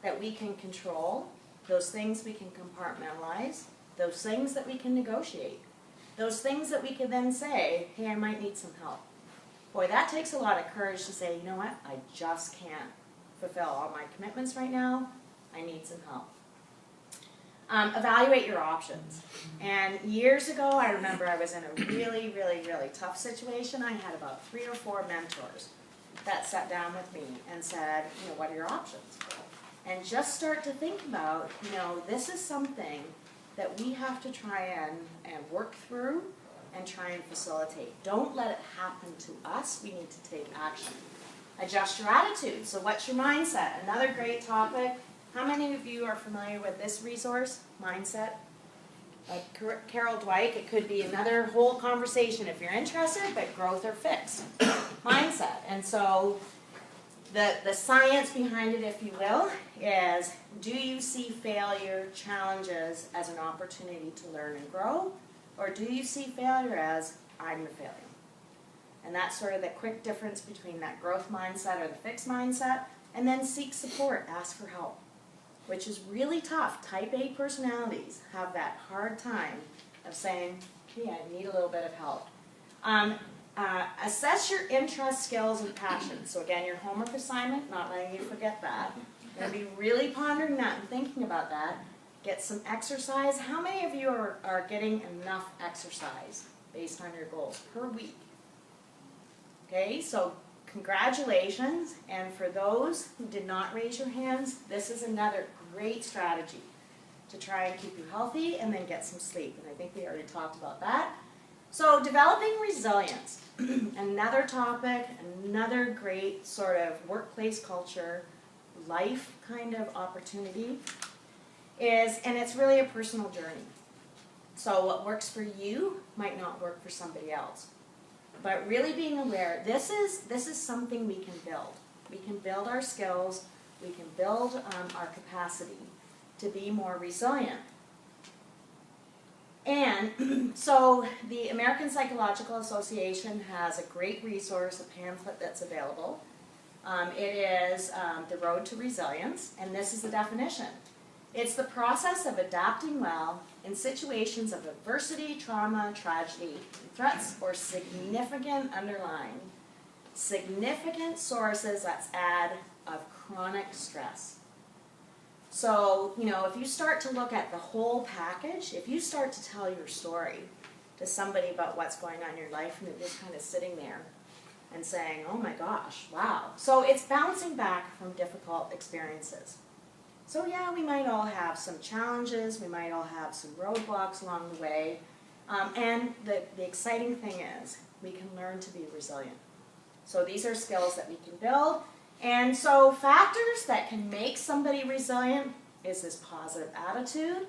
that we can control, those things we can compartmentalize, those things that we can negotiate, those things that we can then say, hey, I might need some help. Boy, that takes a lot of courage to say, you know what, I just can't fulfill all my commitments right now, I need some help. Evaluate your options. And years ago, I remember I was in a really, really, really tough situation. I had about 3 or 4 mentors that sat down with me and said, what are your options? And just start to think about, this is something that we have to try and work through and try and facilitate. Don't let it happen to us. We need to take action. Adjust your attitude. So what's your mindset? Another great topic. How many of you are familiar with this resource, Mindset? Carol Dweck, it could be another whole conversation if you're interested, but growth or fixed. Mindset. And so the science behind it, if you will, is do you see failure, challenges as an opportunity to learn and grow? Or do you see failure as, I'm the failure? And that's sort of the quick difference between that growth mindset or the fixed mindset. And then seek support, ask for help, which is really tough. Type A personalities have that hard time of saying, hey, I need a little bit of help. Assess your interests, skills, and passions. So again, your homework assignment, not letting you forget that. You're going to be really pondering that and thinking about that. Get some exercise. How many of you are getting enough exercise based on your goals per week? Okay, so congratulations. And for those who did not raise your hands, this is another great strategy to try and keep you healthy and then get some sleep. And I think we already talked about that. So developing resilience, another topic, another great sort of workplace culture, life kind of opportunity is, and it's really a personal journey. So what works for you might not work for somebody else. But really being aware, this is something we can build. We can build our skills, we can build our capacity to be more resilient. And so the American Psychological Association has a great resource, a pamphlet that's available. It is The Road to Resilience, and this is the definition. It's the process of adapting well in situations of adversity, trauma, tragedy, threats, or significant underlying, significant sources, that's add, of chronic stress. So, if you start to look at the whole package, if you start to tell your story to somebody about what's going on in your life and they're just kind of sitting there and saying, oh my gosh, wow. So it's bouncing back from difficult experiences. So yeah, we might all have some challenges, we might all have some roadblocks along the way, and the exciting thing is we can learn to be resilient. So these are skills that we can build. And so factors that can make somebody resilient is this positive attitude,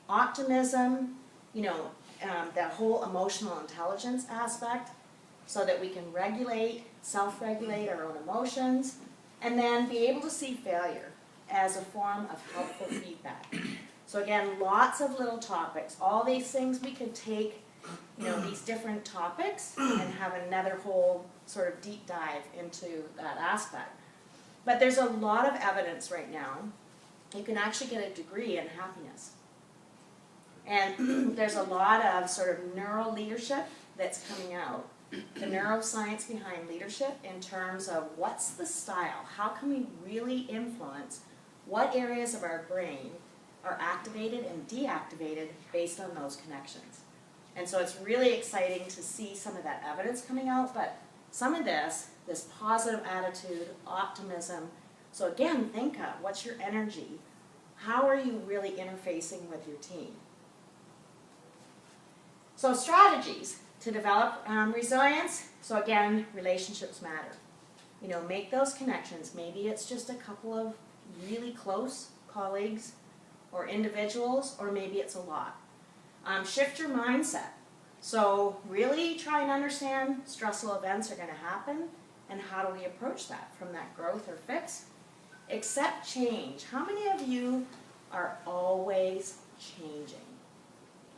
optimism, the whole emotional intelligence aspect, so that we can regulate, self-regulate our own emotions, and then be able to see failure as a form of helpful feedback. So again, lots of little topics. All these things we could take, these different topics and have another whole sort of deep dive into that aspect. But there's a lot of evidence right now. You can actually get a degree in happiness. And there's a lot of sort of neural leadership that's coming out. The neuroscience behind leadership in terms of what's the style, how can we really influence what areas of our brain are activated and deactivated based on those connections. And so it's really exciting to see some of that evidence coming out, but some of this positive attitude, optimism. So again, think of what's your energy? How are you really interfacing with your team? So strategies to develop resilience. So again, relationships matter. Make those connections. Maybe it's just a couple of really close colleagues or individuals, or maybe it's a lot. Shift your mindset. So really try and understand stressful events are going to happen, and how do we approach that from that growth or fix? Accept change. How many of you are always changing?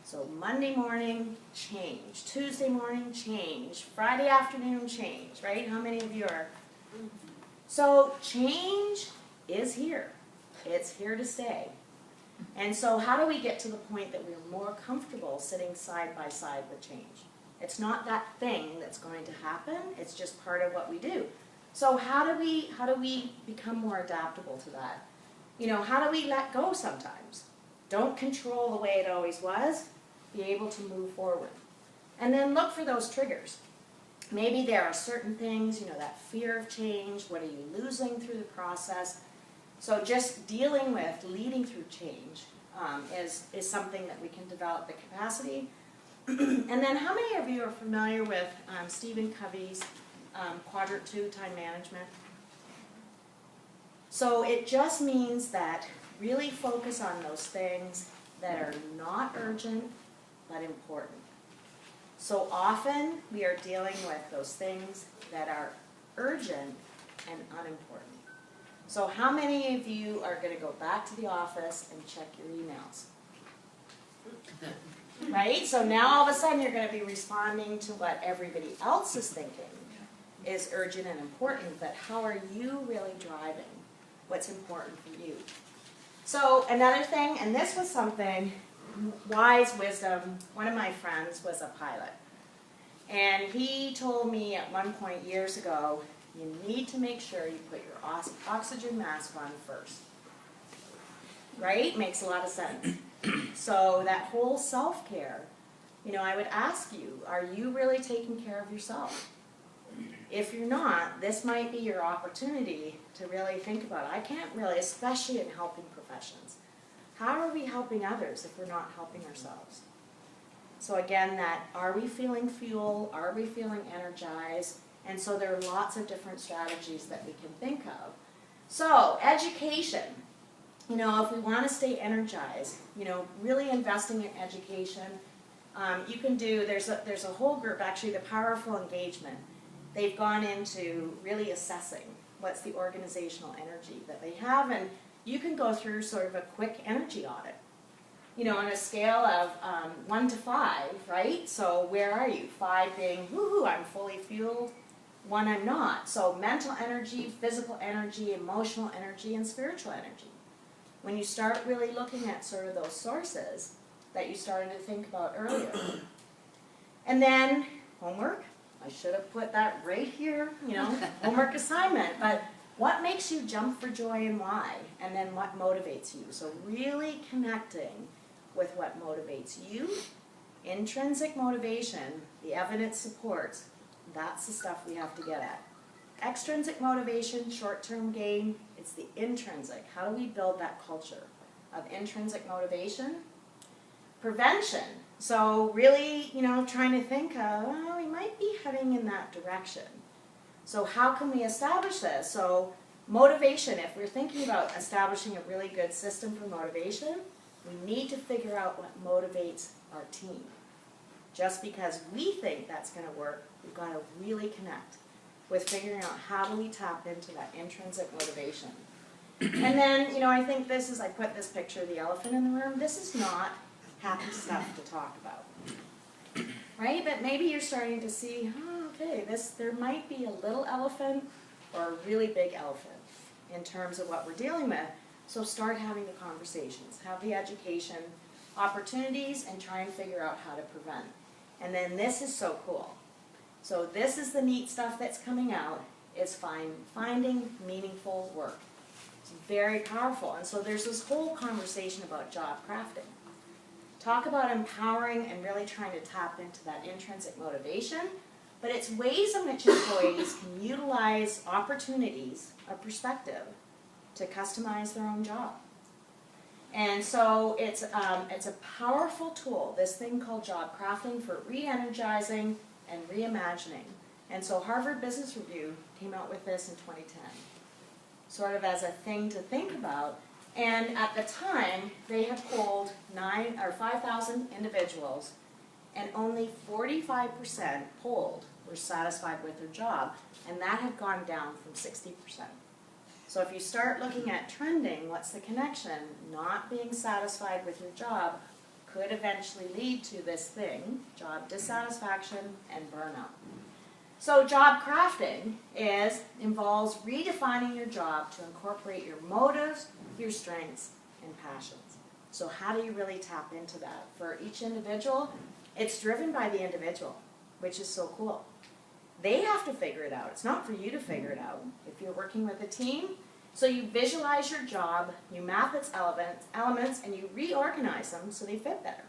So Monday morning, change. Tuesday morning, change. Friday afternoon, change, right? How many of you are? So change is here. It's here to stay. And so how do we get to the point that we're more comfortable sitting side by side with change? It's not that thing that's going to happen. It's just part of what we do. So how do we become more adaptable to that? How do we let go sometimes? Don't control the way it always was. Be able to move forward. And then look for those triggers. Maybe there are certain things, that fear of change. What are you losing through the process? So just dealing with leading through change is something that we can develop the capacity. And then how many of you are familiar with Stephen Covey's Quadrant 2 time management? So it just means that really focus on those things that are not urgent but important. So often we are dealing with those things that are urgent and unimportant. So how many of you are going to go back to the office and check your emails? Right? So now all of a sudden you're going to be responding to what everybody else is thinking is urgent and important, but how are you really driving what's important for you? So another thing, and this was something, wise wisdom, one of my friends was a pilot. And he told me at one point years ago, you need to make sure you put your oxygen mask on first. Right? Makes a lot of sense. So that whole self-care, I would ask you, are you really taking care of yourself? If you're not, this might be your opportunity to really think about it. I can't really, especially in helping professions. How are we helping others if we're not helping ourselves? So again, are we feeling fuel? Are we feeling energized? And so there are lots of different strategies that we can think of. So education. If we want to stay energized, really investing in education, you can do, there's a whole group, actually, the Powerful Engagement. They've gone into really assessing what's the organizational energy that they have, and you can go through sort of a quick energy audit. on a scale of 1 to 5, right? So where are you? 5 being, woohoo, I'm fully fueled. 1, I'm not. So mental energy, physical energy, emotional energy, and spiritual energy. When you start really looking at sort of those sources that you started to think about earlier. And then homework. I should have put that right here, homework assignment. But what makes you jump for joy and why? And then what motivates you? So really connecting with what motivates you. Intrinsic motivation, the evidence supports, that's the stuff we have to get at. Extrinsic motivation, short-term gain, it's the intrinsic. How do we build that culture of intrinsic motivation? Prevention. So really, trying to think of, we might be heading in that direction. So how can we establish this? So motivation, if we're thinking about establishing a really good system for motivation, we need to figure out what motivates our team. Just because we think that's going to work, we've got to really connect with figuring out how do we tap into that intrinsic motivation. And then, I think this is, I put this picture of the elephant in the room. This is not happy stuff to talk about, right? But maybe you're starting to see, okay, there might be a little elephant or a really big elephant in terms of what we're dealing with. So start having the conversations, have the education opportunities, and try and figure out how to prevent. And then this is so cool. So this is the neat stuff that's coming out, is finding meaningful work. It's very powerful. And so there's this whole conversation about job crafting. Talk about empowering and really trying to tap into that intrinsic motivation, but it's ways in which employees can utilize opportunities of perspective to customize their own job. And so it's a powerful tool, this thing called job crafting, for re-energizing and reimagining. And so Harvard Business Review came out with this in 2010, sort of as a thing to think about. And at the time, they had polled 5,000 individuals, and only 45% polled were satisfied with their job, and that had gone down from 60%. So if you start looking at trending, what's the connection? Not being satisfied with your job could eventually lead to this thing, job dissatisfaction and burnout. So job crafting involves redefining your job to incorporate your motives, your strengths, and passions. So how do you really tap into that? For each individual, it's driven by the individual, which is so cool. They have to figure it out. It's not for you to figure it out. If you're working with a team, so you visualize your job, you map its elements, and you reorganize them so they fit better.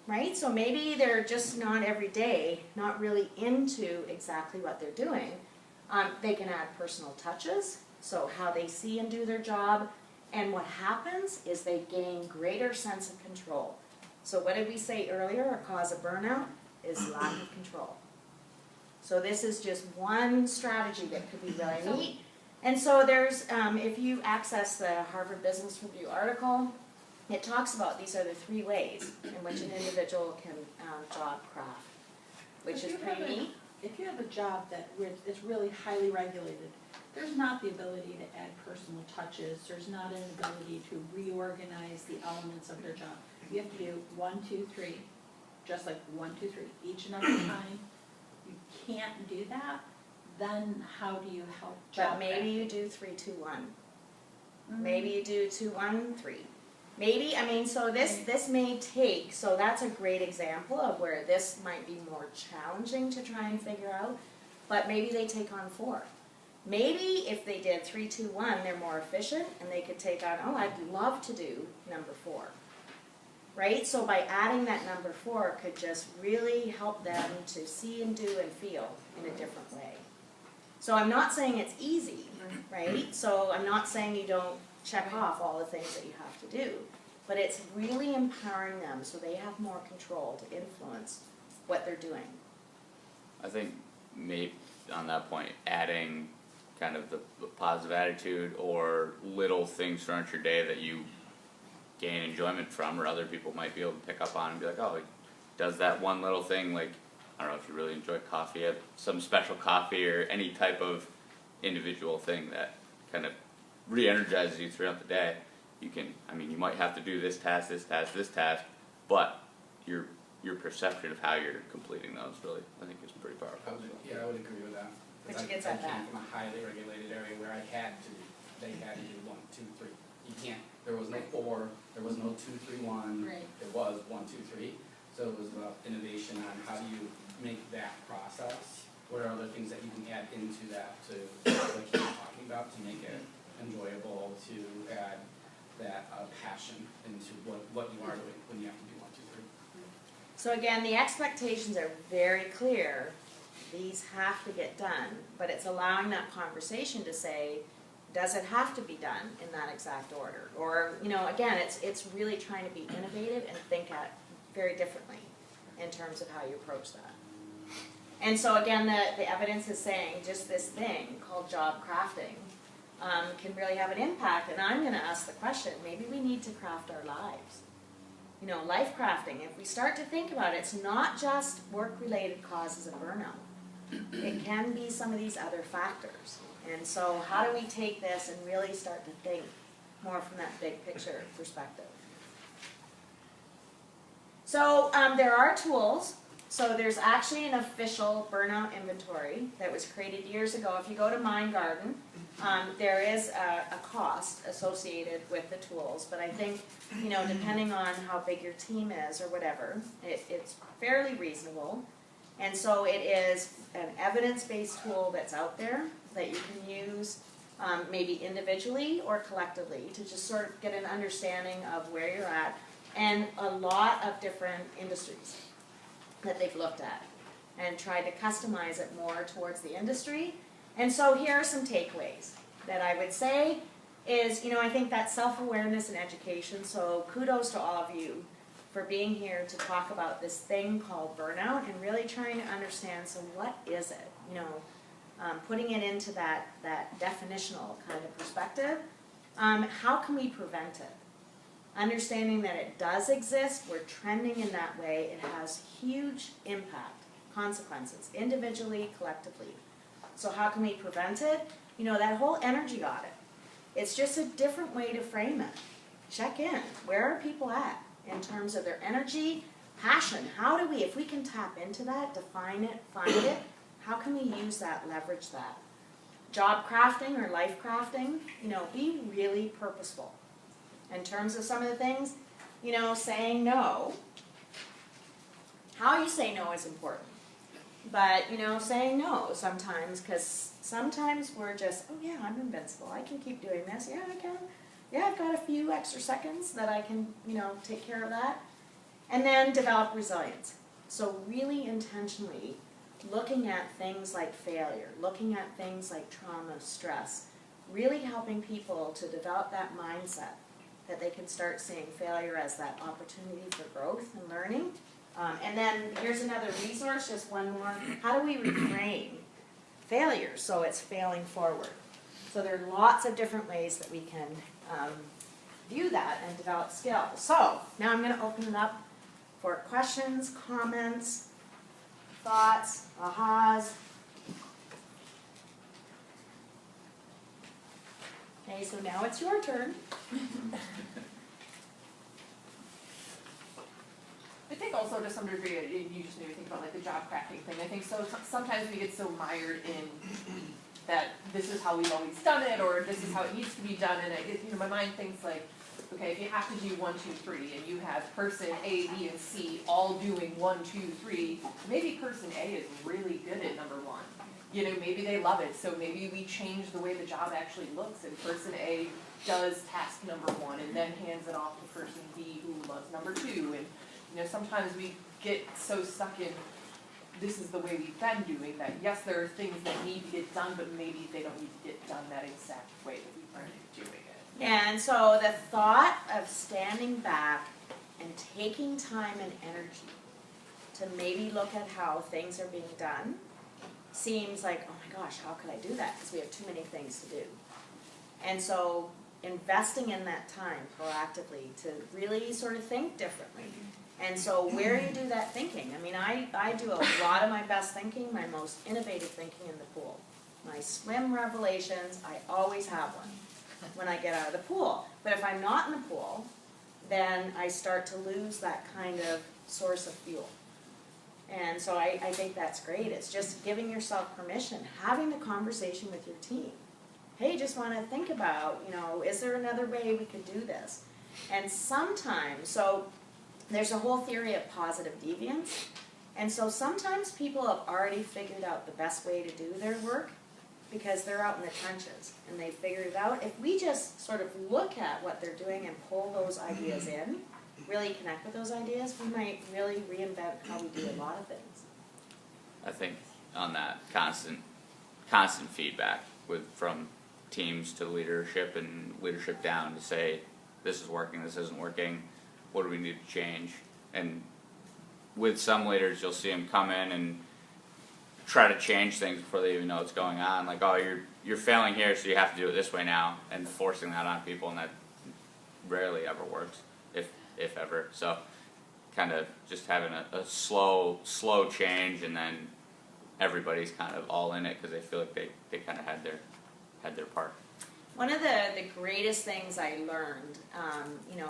Right? So maybe they're just not every day, not really into exactly what they're doing. They can add personal touches, so how they see and do their job. And what happens is they gain greater sense of control. So what did we say earlier? A cause of burnout is lack of control. So this is just one strategy that could be really neat. And so there's, if you access the Harvard Business Review article, it talks about these are the 3 ways in which an individual can job craft, which is pretty neat. If you have a job it's really highly regulated, there's not the ability to add personal touches, there's not an ability to reorganize the elements of their job. You have to do 1, 2, 3, just like 1, 2, 3, each and every time. You can't do that, then how do you help job But maybe you do 3, 2, 1. Maybe you do 2, 1, 3. Maybe, so this may take, so that's a great example of where this might be more challenging to try and figure out, but maybe they take on 4. Maybe if they did 3, 2, 1, they're more efficient and they could take on, I'd love to do number 4. Right? So by adding that number 4 could just really help them to see and do and feel in a different way. So I'm not saying it's easy, right? So I'm not saying you don't check off all the things that you have to do, but it's really empowering them so they have more control to influence what they're doing. I think maybe on that point, adding kind of the positive attitude or little things throughout your day that you gain enjoyment from, or other people might be able to pick up on and be like, it does that one little thing, like, I don't know if you really enjoy coffee, have some special coffee or any type of individual thing that kind of re-energizes you throughout the day. you can, I mean, you might have to do this task, but your perception of how you're completing those really, I think, is pretty powerful. I would agree with that. 'Cause Which gets I at that. came from a highly regulated area where they had to do 1, 2, 3. You can't, there was no 4, there was no 2, 3, 1. Right. It was 1, 2, 3. So it was about innovation on how do you make that process. What are other things that you can add into that to, like you were talking about, to make it enjoyable, to add that passion into what you are doing when you have to do 1, 2, 3. So again, the expectations are very clear. These have to get done, but it's allowing that conversation to say, does it have to be done in that exact order? Or, you know, again, it's really trying to be innovative and think at very differently in terms of how you approach that. And so again, the evidence is saying just this thing called job crafting can really have an impact. And I'm gonna ask the question, maybe we need to craft our lives. You know, life crafting, if we start to think about it, it's not just work-related causes of burnout. It can be some of these other factors. And so how do we take this and really start to think more from that big picture perspective? So there are tools. So there's actually an official burnout inventory that was created years ago. If you go to Mind Garden, there is a cost associated with the tools, but I think, you know, depending on how big your team is or whatever, it's fairly reasonable. And so it is an evidence-based tool that's out there that you can use maybe individually or collectively to just sort of get an understanding of where you're at, and a lot of different industries that they've looked at and tried to customize it more towards the industry. And so here are some takeaways that I would say is, you know, I think that self-awareness in education, so kudos to all of you for being here to talk about this thing called burnout and really trying to understand, so what is it? You know, putting it into that definitional kind of perspective. How can we prevent it? Understanding that it does exist, we're trending in that way, it has huge impact, consequences, individually, collectively. So how can we prevent it? You know, that whole energy audit, it's just a different way to frame it. Check in, where are people at in terms of their energy, passion? How do we, if we can tap into that, define it, find it, how can we use that, leverage that? Job crafting or life crafting, you know, be really purposeful. In terms of some of the things, you know, saying no. How you say no is important. But, you know, saying no sometimes, because sometimes we're just, oh yeah, I'm invincible. I can keep doing this. Yeah, I can. Yeah, I've got a few extra seconds that I can, you know, take care of that. And then develop resilience. So really intentionally looking at things like failure, looking at things like trauma, stress, really helping people to develop that mindset that they can start seeing failure as that opportunity for growth and learning. And then here's another resource, just one more. How do we reframe failure so it's failing forward? So there are lots of different ways that we can view that and develop skills. So now I'm going to open it up for questions, comments, thoughts, ahas. Okay, so now it's your turn. I think also to some degree, you just made me think about like the job crafting thing. I think so sometimes we get so mired in that this is how we've always done it, or this is how it needs to be done, and you know, my mind thinks like, okay, if you have to do 1, 2, 3, and you have person A, B, and C all doing 1, 2, 3, maybe person A is really good at number 1. You know, maybe they love it, so maybe we change the way the job actually looks, and person A does task number 1, and then hands it off to person B who loves number 2, and you know, sometimes we get so stuck in this is the way we've been doing that, yes, there are things that need to get done, but maybe they don't need to get done that exact way that we've learned doing it. And so the thought of standing back and taking time and energy to maybe look at how things are being done seems like, oh my gosh, how could I do that? Because we have too many things to do. And so investing in that time proactively to really sort of think differently. And so where you do that thinking, I mean, I do a lot of my best thinking, my most innovative thinking in the pool. My swim revelations, I always have one. when I get out of the pool. But if I'm not in the pool, then I start to lose that kind of source of fuel. And so I think that's great. It's just giving yourself permission, having the conversation with your team. Hey, just want to think about, is there another way we could do this? And sometimes, so there's a whole theory of positive deviance. And so sometimes people have already figured out the best way to do their work because they're out in the trenches and they figured it out. If we just sort of look at what they're doing and pull those ideas in, really connect with those ideas, we might really reinvent how we do a lot of things. I think on that constant feedback from teams to leadership and leadership down to say, this is working, this isn't working, what do we need to change? And with some leaders, you'll see them come in and try to change things before they even know what's going on. Like, oh, you're failing here, so you have to do it this way now, and forcing that on people, and that rarely ever works, if ever. So, kind of just having a slow change, and then everybody's kind of all in it because they feel like they kind of had their part. One of the greatest things I learned,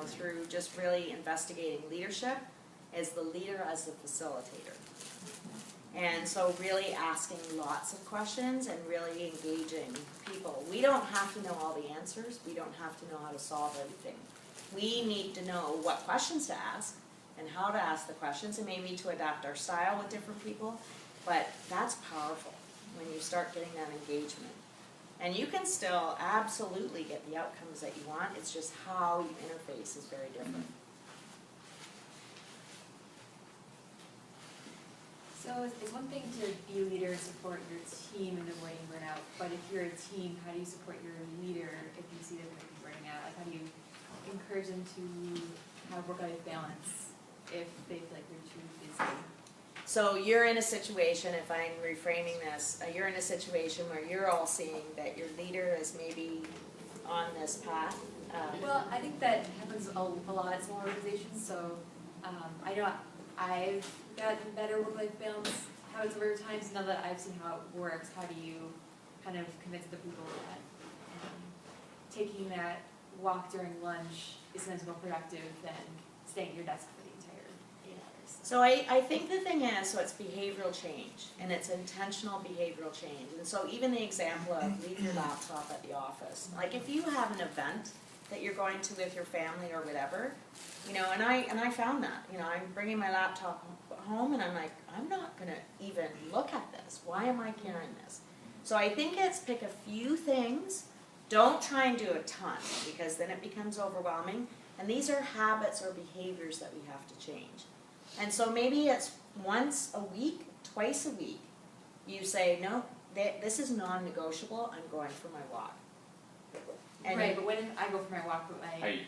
through just really investigating leadership is the leader as the facilitator. And so really asking lots of questions and really engaging people. We don't have to know all the answers. We don't have to know how to solve everything. We need to know what questions to ask and how to ask the questions, and maybe to adapt our style with different people. But that's powerful when you start getting that engagement. And you can still absolutely get the outcomes that you want. It's just how you interface is very different. So it's one thing to be a leader and support your team in avoiding burnout, but if you're a team, how do you support your leader if you see them burning out? Like, how do you encourage them to have work-life balance if they feel like they're too busy? So you're in a situation, if I'm reframing this, you're in a situation where you're all seeing that your leader is maybe on this path. Well, I think that happens a lot at small organizations, so I know I've gotten better work-life balance habits over time, so now that I've seen how it works, how do you kind of convince the people that taking that walk during lunch is sometimes more productive than staying at your desk for the entire 8 hours? So I think the thing is, so it's behavioral change, and it's intentional behavioral change. And so even the example of leave your laptop at the office. Like if you have an event that you're going to with your family or whatever, and I found that, I'm bringing my laptop home and I'm like, I'm not going to even look at this. Why am I carrying this? So I think it's pick a few things. Don't try and do a ton because then it becomes overwhelming. And these are habits or behaviors that we have to change. And so maybe it's once a week, twice a week, you say, no, this is non-negotiable, I'm going for my walk. And right, but when I go for my walk with my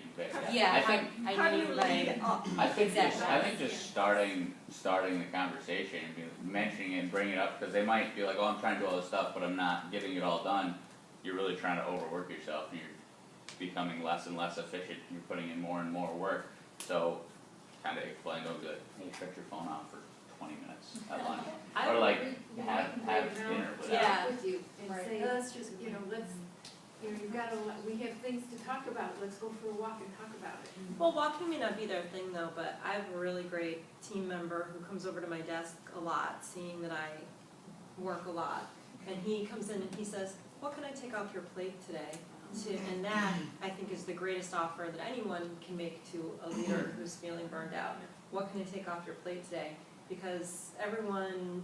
Yeah, I need like I think exactly. just starting the conversation and mentioning it and bringing it up, because they might be like, oh, I'm trying to do all this stuff, but I'm not getting it all done. You're really trying to overwork yourself, and you're becoming less and less efficient. And you're putting in more and more work. So, kind of explain, don't be like, hey, shut your phone off for 20 minutes at lunch, or like have dinner without. Yeah. with you and Right. say, let's just, let's, you've got we have things to talk about, let's go for a walk and talk about it. Well, walking may not be their thing though, but I have a really great team member who comes over to my desk a lot, seeing that I work a lot. And he comes in and he says, what can I take off your plate today? And that, I think, is the greatest offer that anyone can make to a leader who's feeling burned out. What can I take off your plate today? Because everyone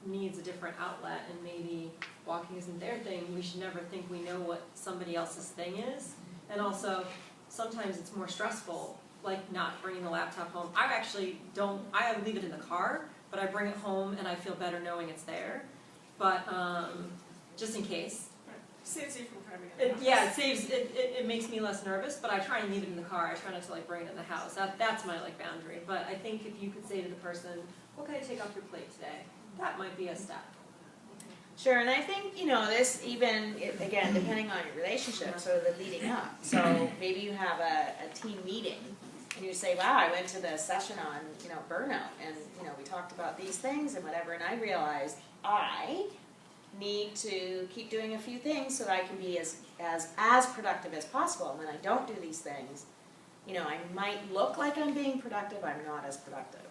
needs a different outlet, and maybe walking isn't their thing. We should never think we know what somebody else's thing is. And also, sometimes it's more stressful, like not bringing the laptop home. I actually don't, I leave it in the car, but I bring it home and I feel better knowing it's there. But just in case. Saves you from driving it. It makes me less nervous, but I try and leave it in the car. I try not to bring it in the house. That's my boundary. But I think if you could say to the person, what can I take off your plate today? That might be a step. Sure, and I think, this even, again, depending on your relationship, so the leading up. So maybe you have a team meeting and you say, wow, I went to the session on, burnout, and, we talked about these things and whatever, and I realized I need to keep doing a few things so that I can be as productive as possible. And when I don't do these things, you know, I might look like I'm being productive, I'm not as productive.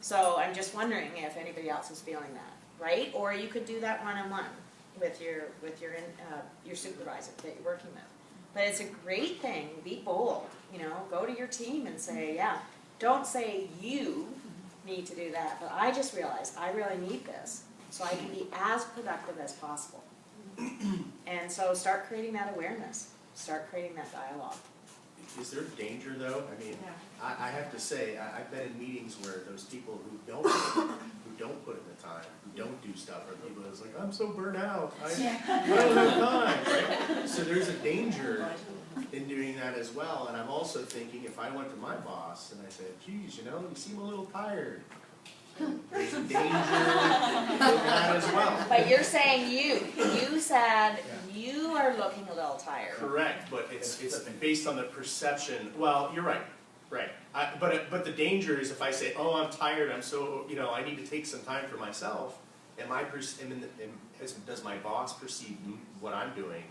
So I'm just wondering if anybody else is feeling that, right? Or you could do that one-on-one with your supervisor that you're working with. But it's a great thing, be bold, you know, go to your team and say, yeah, don't say you need to do that, but I just realized I really need this, so I can be as productive as possible. And so start creating that awareness, start creating that dialogue. Is there danger though? I mean, I have to say, I've been in meetings where those people who don't put in the time, who don't do stuff, are people that's like, I'm so burnt out, I don't have time, right? So there's a danger in doing that as well, and I'm also thinking if I went to my boss and I said, geez, you know, you seem a little tired. There's a danger in that as well. But you're saying you said you are looking a little tired. Correct, but it's based on the perception, well, you're right, right. But the danger is if I say, oh, I'm tired, I'm so, you know, I need to take some time for myself, does my boss perceive what I'm doing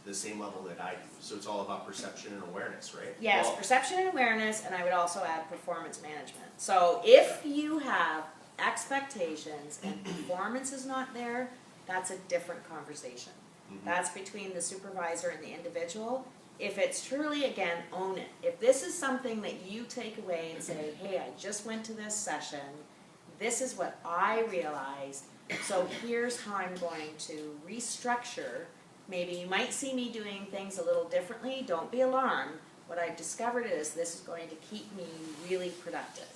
the same level that I do? So it's all about perception and awareness, right? Yes, perception and awareness, and I would also add performance management. So if you have expectations and performance is not there, that's a different conversation. Mm-hmm. That's between the supervisor and the individual. If it's truly, again, own it. If this is something that you take away and say, hey, I just went to this session, this is what I realized, so here's how I'm going to restructure. Maybe you might see me doing things a little differently, don't be alarmed. What I've discovered is this is going to keep me really productive.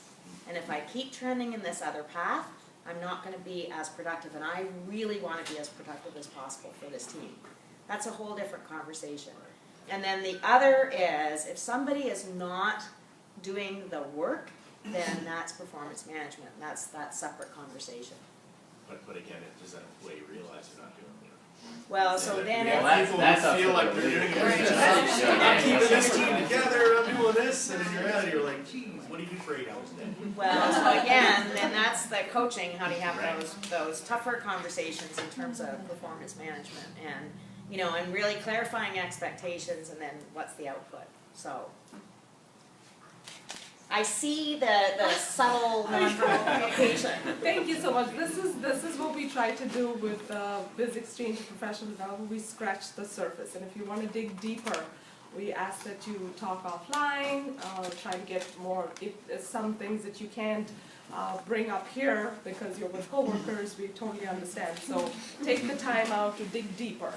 And if I keep trending in this other path, I'm not going to be as productive, and I really want to be as productive as possible for this team. That's a whole different conversation. And then the other is, if somebody is not doing the work, then that's performance management, and that's that separate conversation. But again, does that employee realize they're not doing it? Well, so then Yeah, if, people that's who feel up like to they're the doing it. Right. I'm keeping this team together, I'm doing this, and in your head you're like, geez, what do you do for 8 hours a day? well, so again, then that's the coaching, how do you have Right. those tougher conversations in terms of performance management and, you know, and really clarifying expectations and then what's the output, so. I see the subtle nonverbal communication. Thank you so much. This is what we try to do with bizExchange Professional Development. We scratch the surface, and if you want to dig deeper, we ask that you talk offline, try to get more, if there's some things that you can't bring up here because you're with coworkers, we totally understand. So take the time out to dig deeper.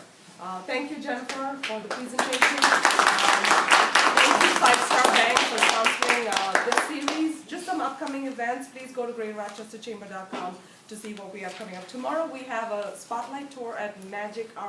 Thank you, Jennifer, for the presentation. Thank you, 5-Star Bank, for sponsoring this series. Just some upcoming events. Please go to GreaterRochesterChamber.com to see what we have coming up. Tomorrow we have a spotlight tour at Magic Hour.